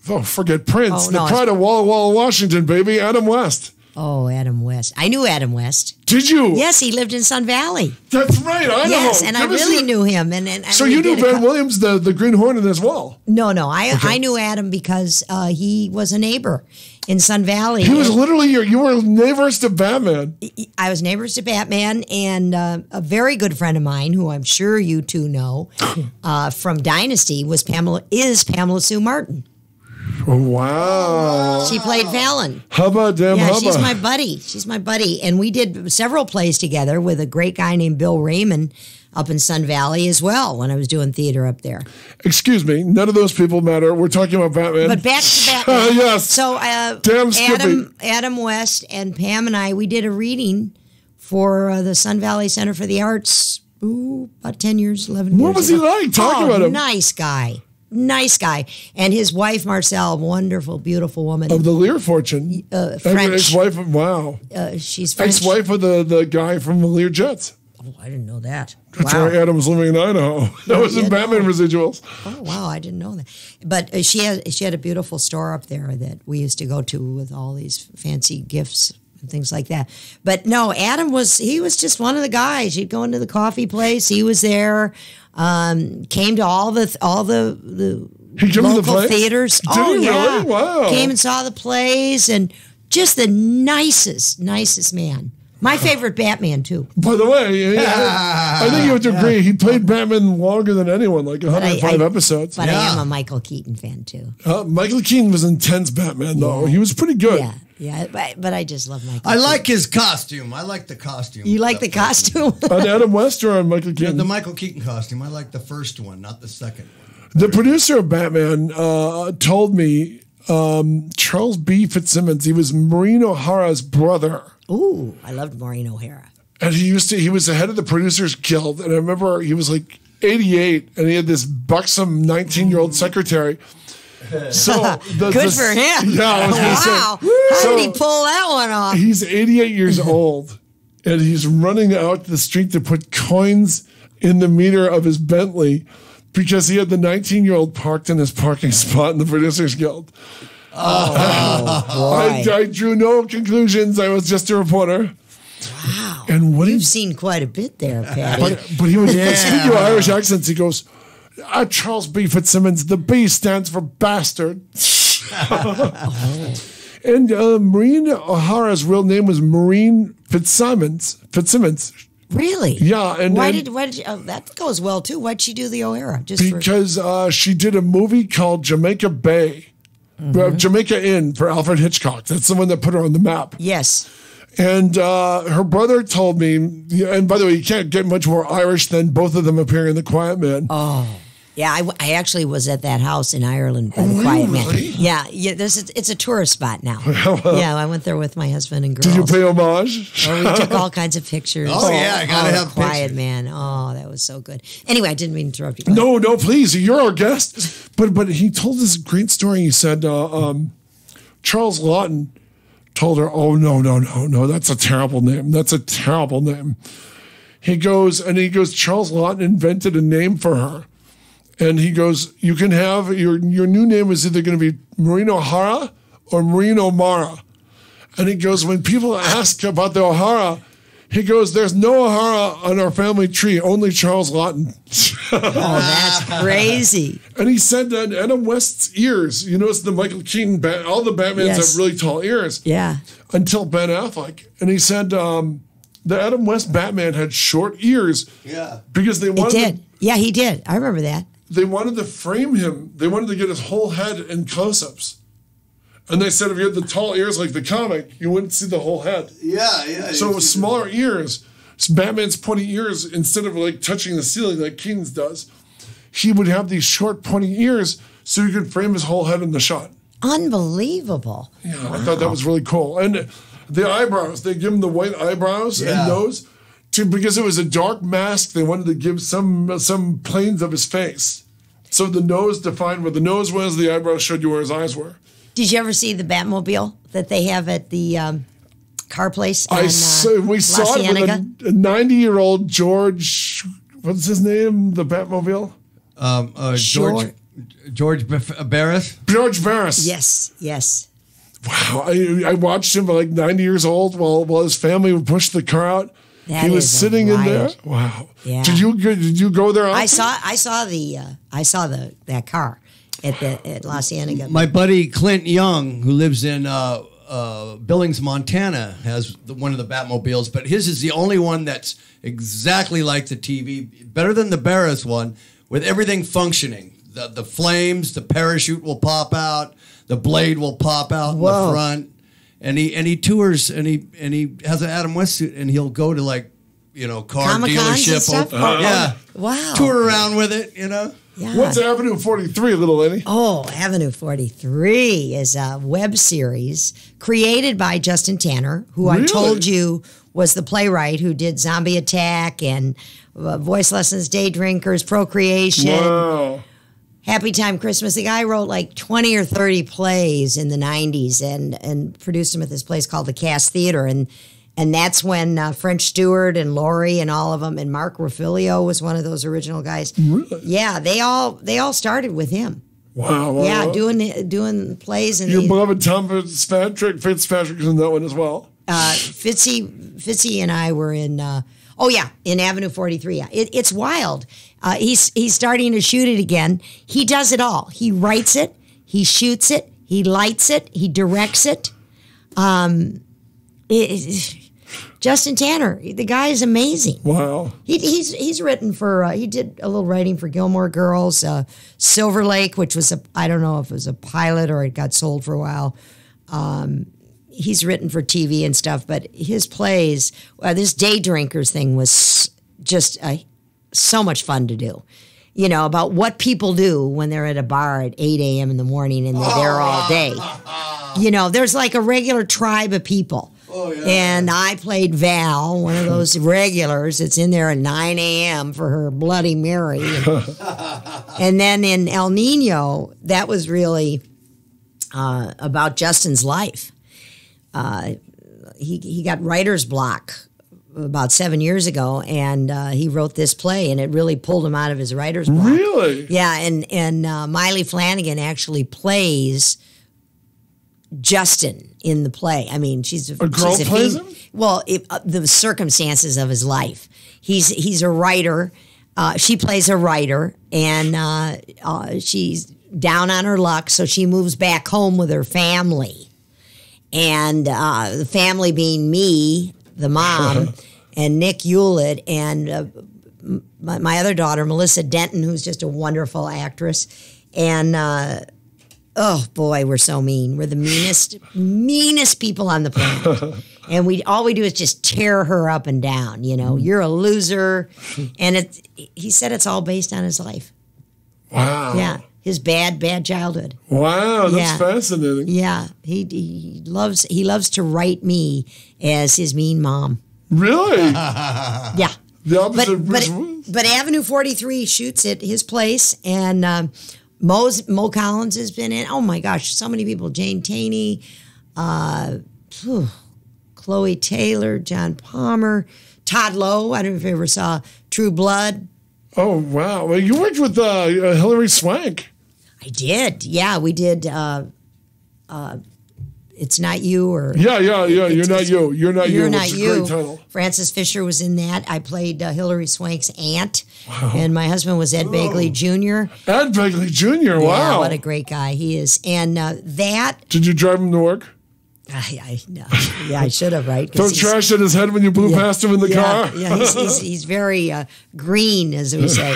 Oh, forget Prince. The pride of Walla Walla, Washington, baby, Adam West. Oh, Adam West. I knew Adam West. Did you? Yes, he lived in Sun Valley. That's right, I know. Yes, and I really knew him. And so you knew Van Williams, the Green Hornet as well? No. I knew Adam because he was a neighbor in Sun Valley. He was literally you were neighbors to Batman. I was neighbors to Batman, and a very good friend of mine, who I'm sure you two know, from Dynasty, is Pamela Sue Martin. Oh, wow. She played Fallon. Hubba damn hubba. She's my buddy. And we did several plays together with a great guy named Bill Raymond up in Sun Valley as well when I was doing theater up there. Excuse me, none of those people matter. We're talking about Batman. But back to Batman. Yes. So Adam West and Pam and I, we did a reading for the Sun Valley Center for the Arts about 10 years, 11 years What was he like? Talk about him. Nice guy. And his wife, Marcelle, wonderful, beautiful woman. Of the Lear fortune. French. Ex-wife of, wow. She's French. Ex-wife of the guy from the Lear Jets. Oh, I didn't know that. That's why Adam was living in Idaho. That was in Batman residuals. Oh, wow, I didn't know that. But she had a beautiful store up there that we used to go to with all these fancy gifts and things like that. But no, Adam was just one of the guys. He'd go into the coffee place. He was there. Came to all the local theaters. Did he really? Wow. Came and saw the plays, and just the nicest man. My favorite Batman too. By the way, I think you would agree. He played Batman longer than anyone, like 105 episodes. But I am a Michael Keaton fan too. Michael Keaton was intense Batman though. He was pretty good. Yeah, but I just love Michael Keaton. I like his costume. I like the costume. You like the costume? On Adam West or on Michael Keaton? Yeah, the Michael Keaton costume. I like the first one, not the second one. The producer of Batman told me Charles B. Fitzsimmons, he was Maureen O'Hara's brother. Ooh, I loved Maureen O'Hara. And he was the head of the Producers Guild. And I remember he was like 88 and he had this buxom 19-year-old secretary. So good for him. Yeah, I was gonna say. How did he pull that one off? He's 88 years old, and he's running out the street to put coins in the meter of his Bentley because he had the 19-year-old parked in his parking spot in the Producers Guild. I drew no conclusions. I was just a reporter. Wow. And you've seen quite a bit there, Patty. But he was speaking of Irish accents. He goes, Charles B. Fitzsimmons, the B stands for bastard. And Maureen O'Hara's real name was Maureen Fitzsimmons. Really? Yeah. And why did you, that goes well too? Why'd she do the O'Hara? Because she did a movie called Jamaica Bay, Jamaica Inn for Alfred Hitchcock. That's the one that put her on the map. Yes. And her brother told me, and by the way, you can't get much more Irish than both of them appearing in The Quiet Man. Oh. Yeah, I actually was at that house in Ireland by the Quiet Man. Really? Yeah. It's a tourist spot now. Yeah, I went there with my husband and girls. Did you pay homage? Oh, we took all kinds of pictures. Oh, yeah, I gotta have Quiet pictures. Man. Oh, that was so good. Anyway, I didn't mean to interrupt you. No, please. You're our guest. But he told this great story. He said Charles Lawton told her, "Oh no, that's a terrible name. That's a terrible name." He goes, Charles Lawton invented a name for her. And he goes, you can have, your new name is either going to be Maureen O'Hara or Maureen O'Mara. And he goes, when people ask about the O'Hara, he goes, there's no O'Hara on our family tree, only Charles Lawton. Oh, that's crazy. And he said that Adam West's ears, you notice the Michael Keaton, all the Batmans have really tall ears. Yeah. Until Ben Affleck. And he said the Adam West Batman had short ears. Yeah. Because they wanted... He did. Yeah, he did. I remember that. They wanted to frame him. They wanted to get his whole head in close-ups. And they said if you had the tall ears like the comic, you wouldn't see the whole head. Yeah. So it was smaller ears. So Batman's pointy ears, instead of like touching the ceiling like Keaton's does, he would have these short pointy ears so you could frame his whole head in the shot. Unbelievable. Yeah, wow. I thought that was really cool. And the eyebrows, they give him the white eyebrows and nose. Because it was a dark mask, they wanted to give some planes of his face. So the nose defined where the nose was, the eyebrows showed you where his eyes were. Did you ever see the Batmobile that they have at the car place? We saw it with a 90-year-old George, what's his name, the Batmobile? George Barris? George Barris. Yes. Wow, I watched him at like 90 years old while his family would push the car out. He was sitting in there. Wow. Yeah. Did you go there often? I saw that car at La Cienega. My buddy Clint Young, who lives in Billings, Montana, has one of the Batmobiles, but his is the only one that's exactly like the TV, better than the Barris one, with everything functioning. The flames, the parachute will pop out, the blade will pop out in the front. And he tours and he has an Adam West suit and he'll go to like, car Comic-Cons dealership. and stuff? Yeah. Wow. Tour around with it, Yeah. What's Avenue 43, little lady? Oh, Avenue 43 is a web series created by Justin Tanner, who I told you was the playwright who did Zombie Attack and Voice Lessons, Day Drinkers, Procreation. Wow. Happy Time Christmas. The guy wrote like 20 or 30 plays in the 90s and produced them at this place called the Cass Theater. And that's when French Stewart and Laurie and all of them, and Mark Ruffilio was one of those original guys. Really? Yeah, they all started with him. Wow. Yeah, doing plays. And your beloved Tom Fitzpatrick is in that one as well. Fitzy and I were in... in Avenue 43. Yeah. It's wild. He's starting to shoot it again. He does it all. He writes it. He shoots it. He lights it. He directs it. Justin Tanner, the guy is amazing. Wow. He's written for. He did a little writing for Gilmore Girls, Silver Lake, which was I don't know if it was a pilot or it got sold for a while. He's written for TV and stuff, but his plays, this Day Drinkers thing was just so much fun to do. About what people do when they're at a bar at 8 a.m. in the morning and they're there all day. There's like a regular tribe of people. Oh, yeah. And I played Val, one of those regulars that's in there at 9 a.m. for her Bloody Mary. And then in El Nino, that was really about Justin's life. He got writer's block about 7 years ago, and he wrote this play, and it really pulled him out of his writer's block. Really? Yeah, and Miley Flanagan actually plays Justin in the play. I mean, she's a girl plays him? Well, the circumstances of his life. He's a writer. She plays a writer, and she's down on her luck, so she moves back home with her family. And the family being me, the mom, and Nick Hewlett, and my other daughter, Melissa Denton, who's just a wonderful actress. And, oh, boy, we're so mean. We're the meanest people on the planet. And all we do is just tear her up and down, you know. You're a loser. And he said it's all based on his life. Wow. Yeah. His bad childhood. Wow, that's fascinating. Yeah, he loves to write me as his mean mom. Really? Yeah. The opposite of Bruce Willis. But Avenue 43 shoots at his place, and Mo Collins has been in. Oh my gosh, so many people. Jane Taney, Chloe Taylor, John Palmer, Todd Lowe. I don't know if you ever saw True Blood. Oh wow! Well, you worked with Hilary Swank. I did. Yeah, we did. It's Not You, or yeah. You're not you. You're not you. You're Not which is a You. great title. Francis Fisher was in that. I played Hilary Swank's aunt, and my husband was Ed Begley Jr. Ed Begley Jr. Wow, Yeah, what a great guy he is. And that. Did you drive him to work? No. Yeah, I should have, right? Throw trash at his head when you blew past him in the car? Yeah, he's very green, as we say.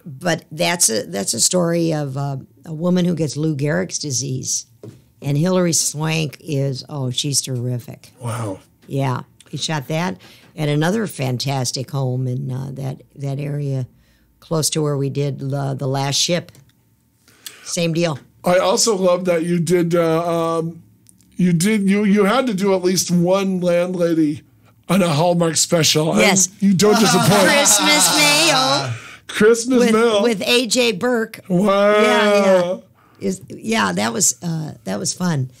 But that's a story of a woman who gets Lou Gehrig's disease. And Hilary Swank she's terrific. Wow. Yeah, he shot that at another fantastic home in that area close to where we did The Last Ship. Same deal. I also love that you did... You had to do at least one landlady on a Hallmark special. Yes. And you don't disappoint. Christmas Mail. Christmas Mail. With A.J. Burke. Wow. Yeah. That was fun.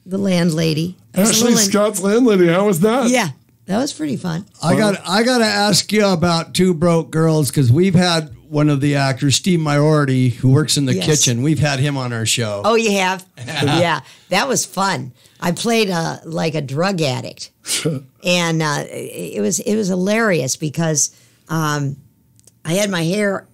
The landlady. Ashley Scott's landlady. How was that? Yeah. That was pretty fun. I got to ask you about Two Broke Girls, because we've had one of the actors, Steve Maiorti, who works in the kitchen. We've had him on our show. Oh, you have? Yeah, that was fun. I played like a drug addict, and it was hilarious because I had my hair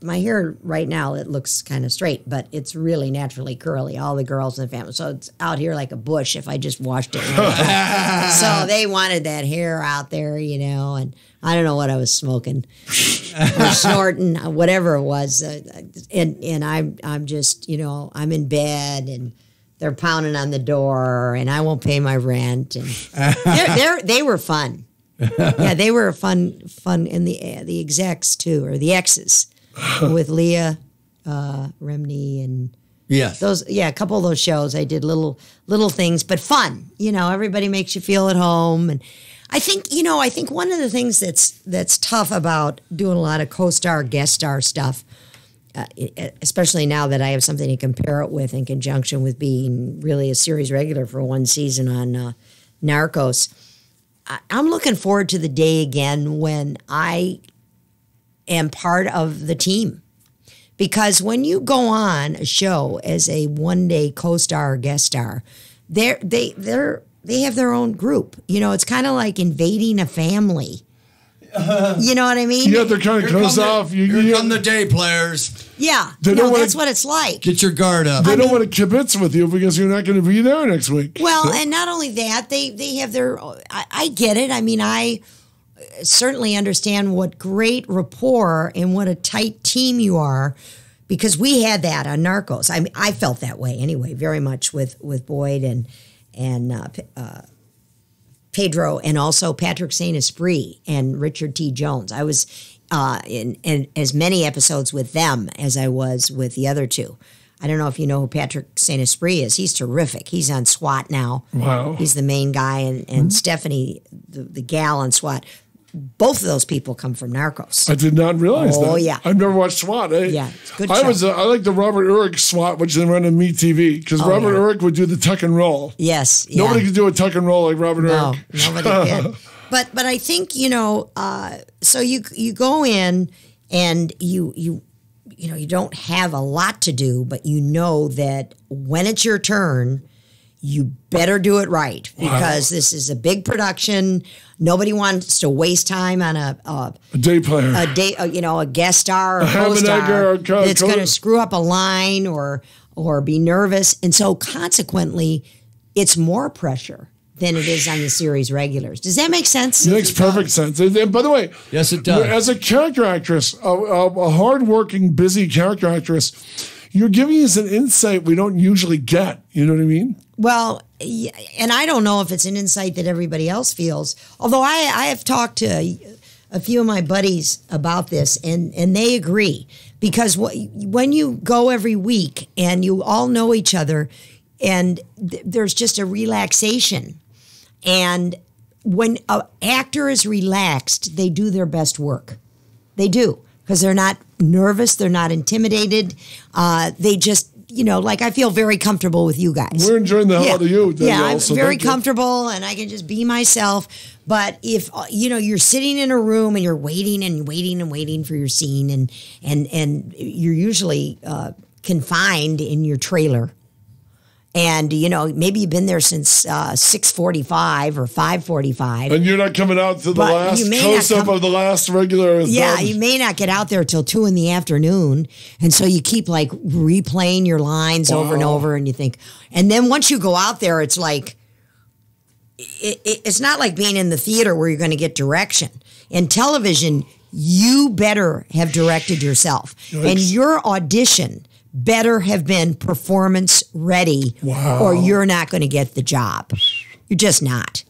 right now, it looks kind of straight, but it's really naturally curly. All the girls in the family, so it's out here like a bush if I just washed it. So they wanted that hair out there, you know, and I don't know what I was smoking or snorting, whatever it was, and I'm just, you know, I'm in bed and they're pounding on the door and I won't pay my rent, and they were fun. Yeah, they were fun, and the execs too, or the exes, with Leah Remini and those. Yeah, a couple of those shows. I did little things, but fun. You know, everybody makes you feel at home, and I think one of the things that's tough about doing a lot of co-star, guest star stuff, especially now that I have something to compare it with in conjunction with being really a series regular for one season on Narcos. I'm looking forward to the day again when I am part of the team. Because when you go on a show as a one-day co-star or guest star, they have their own group. You know, it's kind of like invading a family. You know what I mean? Yeah, they're kind of close off. Here come the day players. Yeah, that's what it's like. Get your guard up. They don't want to kibitz with you because you're not going to be there next week. Well, and not only that, they have their. I get it. I mean, I certainly understand what great rapport and what a tight team you are, because we had that on Narcos. I felt that way anyway, very much with Boyd and Pedro, and also Patrick St. Esprit and Richard T. Jones. I was in as many episodes with them as I was with the other two. I don't know if you know who Patrick St. Esprit is. He's terrific. He's on SWAT now. Wow. He's the main guy, and Stephanie, the gal on SWAT. Both of those people come from Narcos. I did not realize that. Oh, yeah. I've never watched SWAT. Yeah, it's a good show. I like the Robert Urich SWAT, which they run on MeTV, because Robert Urich would do the tuck and roll. Yes. Yeah. Nobody could do a tuck and roll like Robert No, Urich. nobody can. But I think, you know, so you go in and you don't have a lot to do, but you know that when it's your turn, you better do it right because this is a big production. Nobody wants to waste time on a day player, a guest star or co-star that's going to screw up a line or be nervous. And so consequently, it's more pressure than it is on the series regulars. Does that make sense? It makes perfect sense. And by the way, yes, it does. As a character actress, a hardworking, busy character actress, you're giving us an insight we don't usually get. You know what I mean? Well, and I don't know if it's an insight that everybody else feels. Although I have talked to a few of my buddies about this, and they agree. Because when you go every week and you all know each other, and there's just a relaxation. And when an actor is relaxed, they do their best work. They do. Because they're not nervous, they're not intimidated. They just, like I feel very comfortable with you guys. We're enjoying the hell out of you, Danielle. I'm very comfortable and I can just be myself. But if, you're sitting in a room and you're waiting and waiting and waiting for your scene and you're usually confined in your trailer. And, maybe you've been there since 6:45 or 5:45. And you're not coming out to the last close-up of the last regular. Yeah, you may not get out there till 2 p.m. And so you keep like replaying your lines over and over and you think, and then once you go out there, it's like, it's not like being in the theater where you're going to get direction. In television, you better have directed yourself. Yikes. And your audition better have been performance ready or you're not going to get the job. You're just not.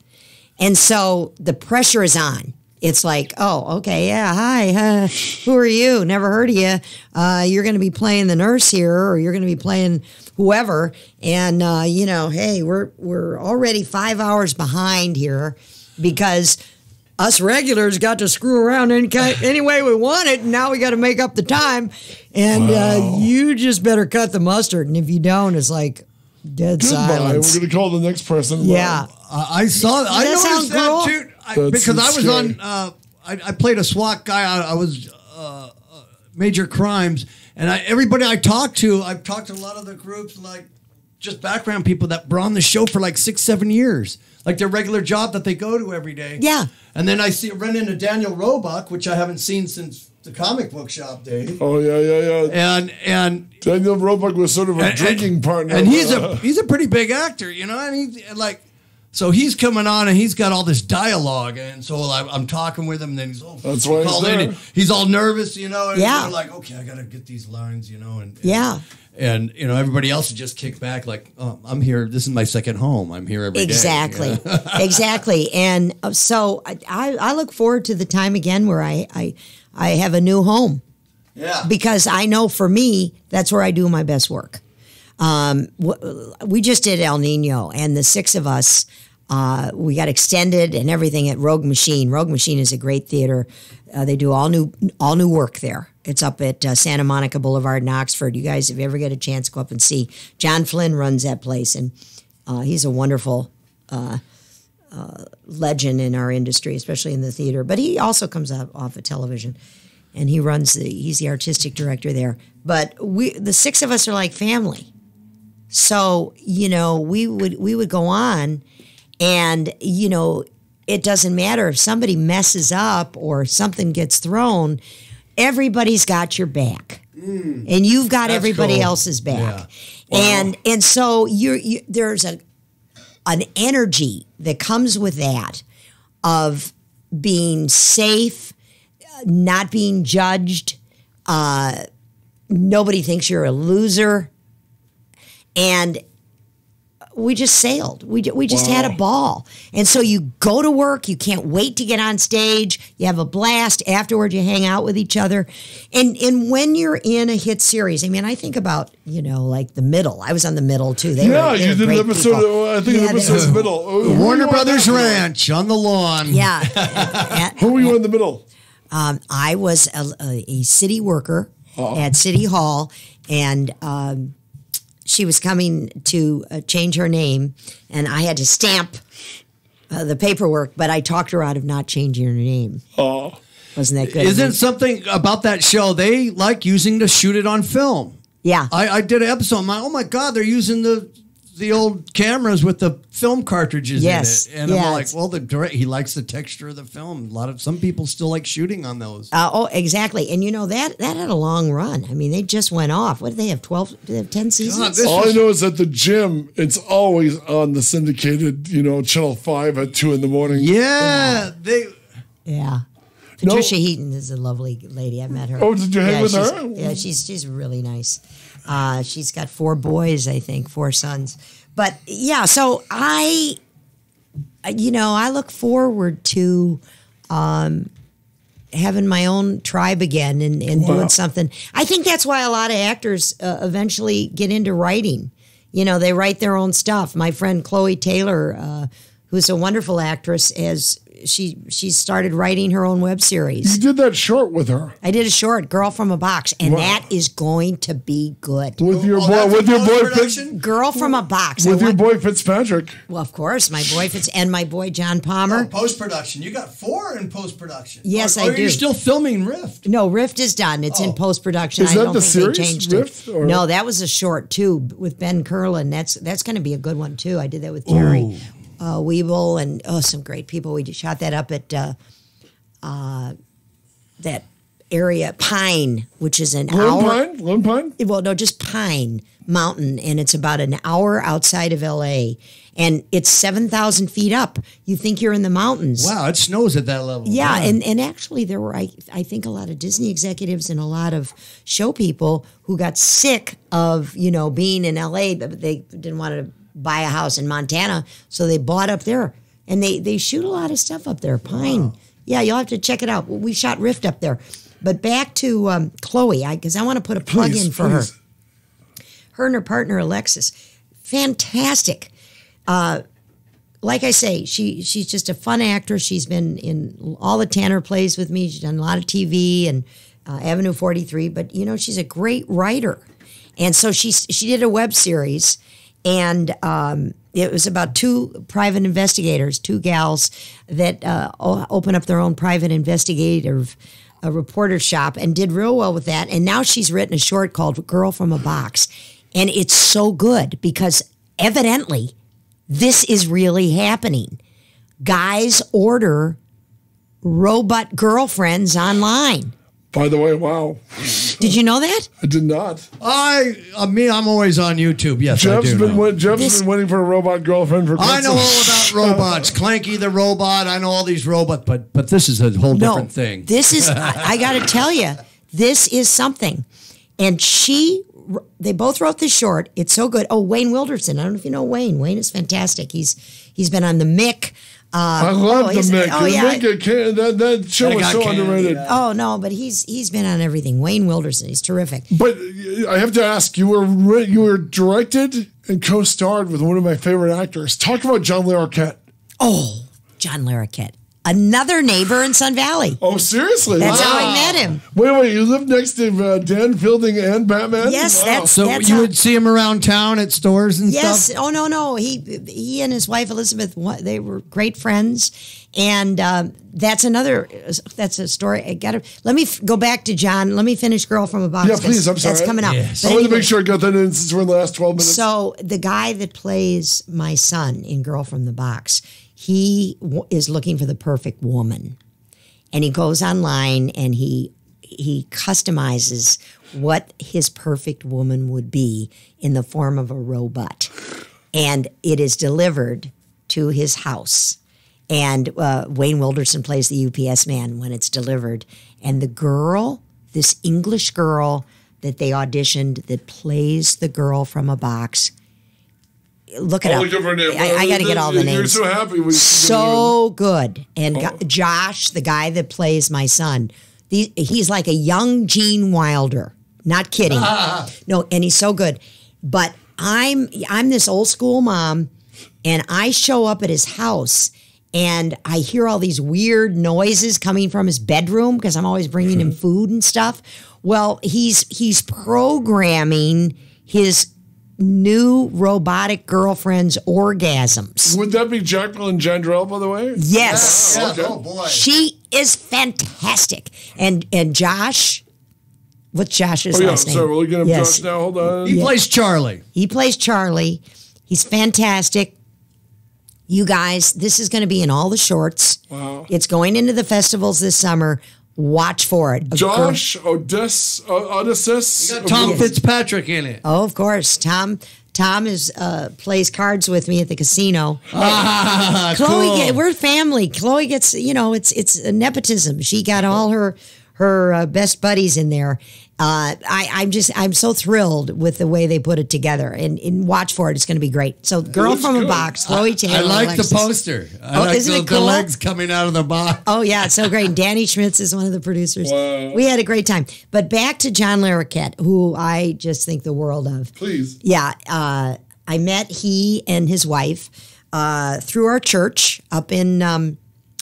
And so the pressure is on. It's like, oh, okay, yeah, hi, who are you? Never heard of you. You're going to be playing the nurse here or you're going to be playing whoever. And, hey, we're already 5 hours behind here because us regulars got to screw around any way we want it, and now we got to make up the time. And you just better cut the mustard. And if you don't, it's like dead silence. We're going to call the next person. Yeah. I saw that. I noticed that too. Because I was on, I played a SWAT guy. I was major crimes. And everybody I talked to, I've talked to a lot of the groups, like just background people that were on the show for like 6-7 years. Like their regular job that they go to every day. Yeah. And then I run into Daniel Roebuck, which I haven't seen since the comic book shop days. Oh yeah. And Daniel Roebuck was sort of a drinking partner. And he's a pretty big actor, and he's like, so he's coming on and he's got all this dialogue, and so I'm talking with him, and then he's that's why he's there. He's all nervous, and yeah. we're like, okay, I gotta get these lines, and yeah. And everybody else would just kick back like, oh, I'm here. This is my second home. I'm here every day. Exactly. Exactly. And so I look forward to the time again where I have a new home. Yeah. Because I know for me, that's where I do my best work. We just did El Nino, and the 6 of us, we got extended and everything at Rogue Machine. Rogue Machine is a great theater. They do all new work there. It's up at Santa Monica Boulevard in Oxford. You guys, if you ever get a chance, go up and see. John Flynn runs that place, and he's a wonderful legend in our industry, especially in the theater. But he also comes off of television, and he's the artistic director there. But the 6 of us are like family. So, we would go on, and, it doesn't matter if somebody messes up or something gets thrown, everybody's got your back. And you've got everybody else's back. Yeah. Wow. And so there's an energy that comes with that of being safe, not being judged. Nobody thinks you're a loser. And we just sailed. We just had a ball. And so you go to work. You can't wait to get on stage. You have a blast. Afterward, you hang out with each other. And when you're in a hit series, I mean, I think about, like The Middle. I was on The Middle, too. You did an episode, I think an episode of The Middle. Warner Brothers Ranch on the lawn. Yeah. Who were you in The Middle? I was a city worker at City Hall, and she was coming to change her name, and I had to stamp the paperwork, but I talked her out of not changing her name. Oh. Wasn't that good? Isn't something about that show they like using to shoot it on film? Yeah. I did an episode. I'm like, oh, my God, they're using the the old cameras with the film cartridges Yes. in it. And Yeah, I'm like, well, he likes the texture of the film. Some people still like shooting on those. Exactly. And that had a long run. I mean, they just went off. What did they have? 12? Did they have 10 seasons? All I know is at the gym, it's always on the syndicated, Channel 5 at 2 in the morning. Yeah. Yeah. No. Patricia Heaton is a lovely lady. I met her. Oh, did you hang with her? Yeah, she's really nice. She's got 4 boys, I think, 4 sons. But yeah, so I look forward to having my own tribe again and doing something. I think that's why a lot of actors eventually get into writing. They write their own stuff. My friend Chloe Taylor, who's a wonderful actress, she started writing her own web series. You did that short with her. I did a short, Girl from a Box, and that is going to be good. With your boy, Girl from a Box. With your boy Fitzpatrick. Well, of course, my boy and my boy John Palmer. Post-production. You got 4 in post-production. Yes, I do. Are you still filming Rift? No, Rift is done. It's in post-production. Is that I don't the think series, they changed Rift, it. or? No, that was a short too with Ben Curlin. That's going to be a good one too. I did that with Terry Weeble and some great people. We shot that up at that area Pine, which is an hour. Lone Pine? Well, no, just Pine Mountain, and it's about an hour outside of L.A. And it's 7,000 feet up. You think you're in the mountains. Wow, it snows at that level. Yeah, and actually there were, I think, a lot of Disney executives and a lot of show people who got sick of, being in L.A., but they didn't want to buy a house in Montana, so they bought up there. And they shoot a lot of stuff up there. Pine. Wow. Yeah, you'll have to check it out. We shot Rift up there. But back to Chloe, because I want to put a plug in for her. Her and her partner, Alexis. Fantastic. Like I say, she's just a fun actress. She's been in all the Tanner plays with me. She's done a lot of TV and Avenue 43. But, she's a great writer. And so she did a web series. And it was about 2 private investigators, 2 gals that open up their own private investigative reporter shop and did real well with that. And now she's written a short called Girl from a Box. And it's so good because evidently this is really happening. Guys order robot girlfriends online. By the way, wow. Did you know that? I did not. I'm always on YouTube. Yes, Jeff's I do. Jeff's been waiting for a robot girlfriend for I know all about robots. Clanky the robot. I know all these robots, but this is a whole different thing. This is, I got to tell you, this is something. And they both wrote this short. It's so good. Oh, Wayne Wilderson. I don't know if you know Wayne. Wayne is fantastic. He's been on the Mick. I love the Mick. Oh, yeah. That show was so underrated. Yeah. Oh, no, but he's been on everything. Wayne Wilderson. He's terrific. But I have to ask, you were directed and co-starred with one of my favorite actors. Talk about John Larroquette. Oh, John Larroquette. Another neighbor in Sun Valley. Oh, seriously? That's how I met him. Wait, you lived next to Dan Fielding and Batman? Yes, wow. that's you would see him around town at stores and stuff? Yes. Oh, no. He and his wife, Elizabeth, they were great friends. And that's a story. Let me go back to John. Let me finish Girl from a Box. Yeah, please, I'm sorry. That's coming up. Yes. I wanted to make sure I got that in since we're in the last 12 minutes. So the guy that plays my son in Girl from the Box, he is looking for the perfect woman. And he goes online and he customizes what his perfect woman would be in the form of a robot. And it is delivered to his house. And Wayne Wilderson plays the UPS man when it's delivered. And the girl, this English girl that they auditioned that plays the Girl from a Box, look it up. I got to get all the names. You're so happy. So good. And Josh, the guy that plays my son, he's like a young Gene Wilder. Not kidding. No, and he's so good. But I'm this old school mom, and I show up at his house, and I hear all these weird noises coming from his bedroom because I'm always bringing him food and stuff. Well, he's programming his new robotic girlfriend's orgasms. Would that be Jacqueline Jandrell, by the way? Yes. Yeah. Okay. Oh, boy. She is fantastic. And Josh, what's Josh's last name? Sorry, we're looking at Josh now. Hold on. He plays Charlie. He plays Charlie. He's fantastic. You guys, this is going to be in all the shorts. Wow. It's going into the festivals this summer. Watch for it. Josh Odysseus. Tom Fitzpatrick in it. Oh, of course. Tom is plays cards with me at the casino. Chloe, cool. we're family. Chloe gets, it's nepotism. She got all her best buddies in there. I'm so thrilled with the way they put it together, and watch for it. It's going to be great. So, Girl from a Box, Chloe Taylor. I like Alexis. the poster. I like isn't it the cool? legs coming out of the box. Oh, yeah, it's so great. And Danny Schmitz is one of the producers. Wow. We had a great time. But back to John Larroquette, who I just think the world of. Please. Yeah, I met he and his wife through our church up in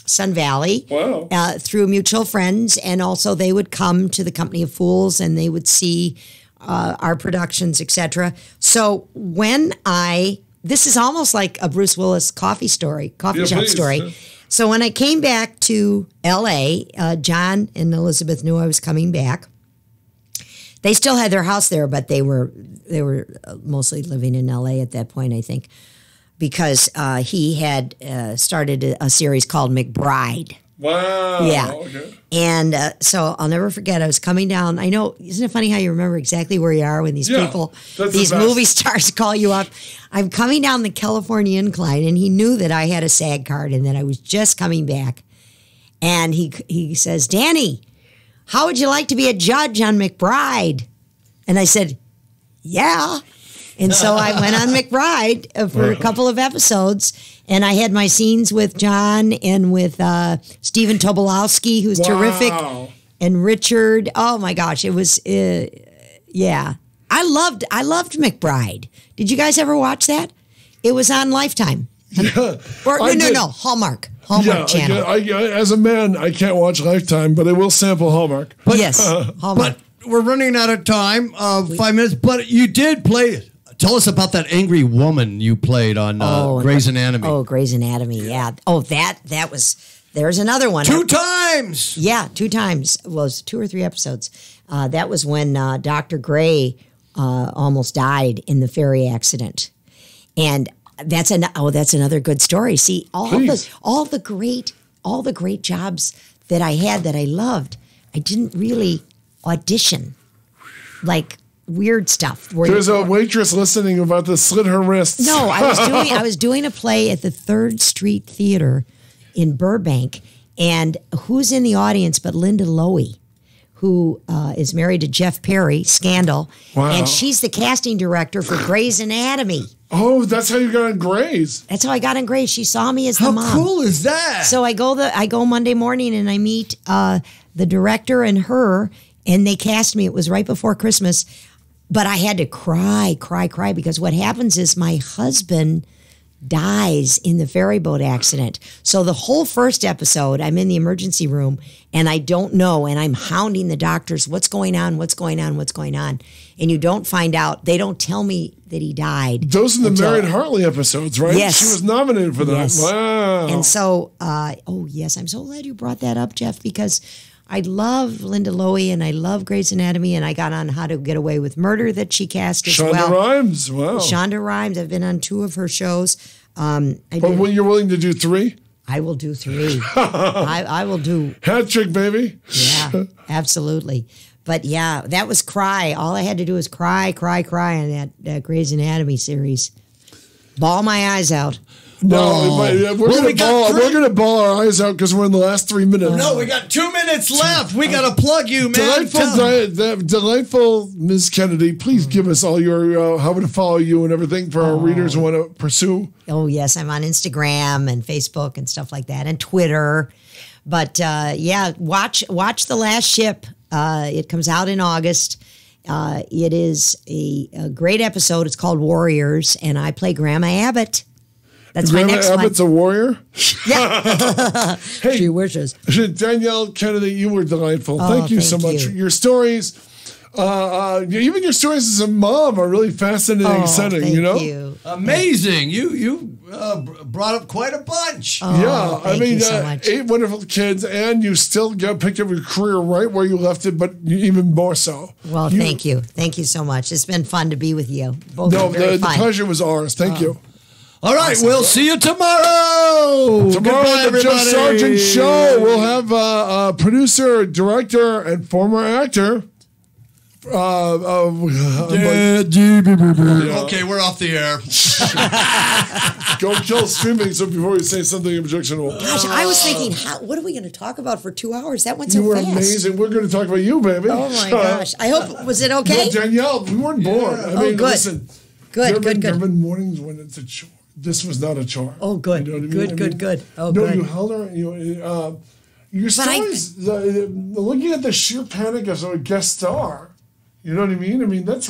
Sun Valley. Wow. Through mutual friends, and also they would come to the Company of Fools and they would see our productions, etc. So this is almost like a Bruce Willis coffee shop story. Yeah. So when I came back to L.A., John and Elizabeth knew I was coming back. They still had their house there, but they were mostly living in L.A. at that point, I think, because he had started a series called McBride. Wow. Yeah. Okay. And so I'll never forget, I was coming down. I know, isn't it funny how you remember exactly where you are when these people, that's these the best. movie stars call you up? I'm coming down the California incline, and he knew that I had a SAG card and that I was just coming back. And he says, Danny, how would you like to be a judge on McBride? And I said, yeah. And so I went on McBride for a couple of episodes, and I had my scenes with John and with Stephen Tobolowsky, who's terrific, and Richard. Oh my gosh, it was yeah. I loved McBride. Did you guys ever watch that? It was on Lifetime. Or no, Hallmark channel. As a man, I can't watch Lifetime, but I will sample Hallmark. Yes, Hallmark. But we're running out of time. 5 minutes. But you did play. Tell us about that angry woman you played on Grey's Anatomy. Oh, Grey's Anatomy, yeah. Oh, that was, there's another one. 2 times! Yeah, 2 times. Well, it was 2 or 3 episodes. That was when Dr. Grey almost died in the ferry accident. And that's another good story. See, all the great jobs that I had that I loved, I didn't really audition. Like, weird stuff. There's a waitress listening about to slit her wrists. No, I was doing a play at the 3rd Street Theater in Burbank, and who's in the audience but Linda Lowy, who is married to Jeff Perry, Scandal, and she's the casting director for Grey's Anatomy. Oh, that's how you got on Grey's. That's how I got on Grey's. She saw me as the mom. How cool is that? So I go Monday morning and I meet the director and her, and they cast me. It was right before Christmas. But I had to cry, because what happens is my husband dies in the ferry boat accident. So the whole first episode, I'm in the emergency room, and I don't know, and I'm hounding the doctors, what's going on? And you don't find out. They don't tell me that he died. Those are the Marion Hartley episodes, right? Yes. She was nominated for that. Yes. Wow. And so, yes, I'm so glad you brought that up, Jeff, because I love Linda Lowy and I love Grey's Anatomy, and I got on How to Get Away with Murder that she cast as Shonda well. Rhimes, wow. Shonda Rhimes. I've been on 2 of her shows. But when you're willing to do 3? I will do 3. I will do. Hat trick, baby. Yeah, absolutely. But yeah, that was cry. All I had to do was cry on that Grey's Anatomy series. Bawl my eyes out. No, we're going to bawl our eyes out because we're in the last 3 minutes. No, we got 2 minutes left. We got to plug you, man. Delightful Ms. Kennedy, please give us all your, how to follow you and everything for our readers who want to pursue. Oh, yes. I'm on Instagram and Facebook and stuff like that, and Twitter. But watch The Last Ship. It comes out in August. It is a great episode. It's called Warriors, and I play Grandma Abbott. That's Grandma my next Abbott's one. a warrior? Yeah. Hey, she wishes. Danielle Kennedy, you were delightful. Thank you so much. Your stories, even your stories as a mom are really fascinating and exciting, Thank you know? you. Amazing. You brought up quite a bunch. Oh, thank you so much. 8 wonderful kids, and you still picked up your career right where you left it, but even more so. Well, thank you. Thank you so much. It's been fun to be with you. Both No, very the fun. pleasure was ours. Thank you. All right, we'll see you tomorrow. Tomorrow Goodbye, on the Jeff everybody. Sargent Show, we'll have producer, director, and former actor. Okay, we're off the air. Go kill streaming. So before you say something objectionable, Gosh, I was thinking, what are we going to talk about for 2 hours? That went so you were fast. amazing. We're going to talk about you, baby. Oh my gosh! I hope was it okay? No, Danielle, we weren't bored. I mean, good. listen. Good, there good. have been mornings when it's a chore. This was not a chore. Oh, good. You know what I mean? Good. Oh, no, good. you held her. Your stories, looking at the sheer panic as a guest star. You know what I mean? I mean, that's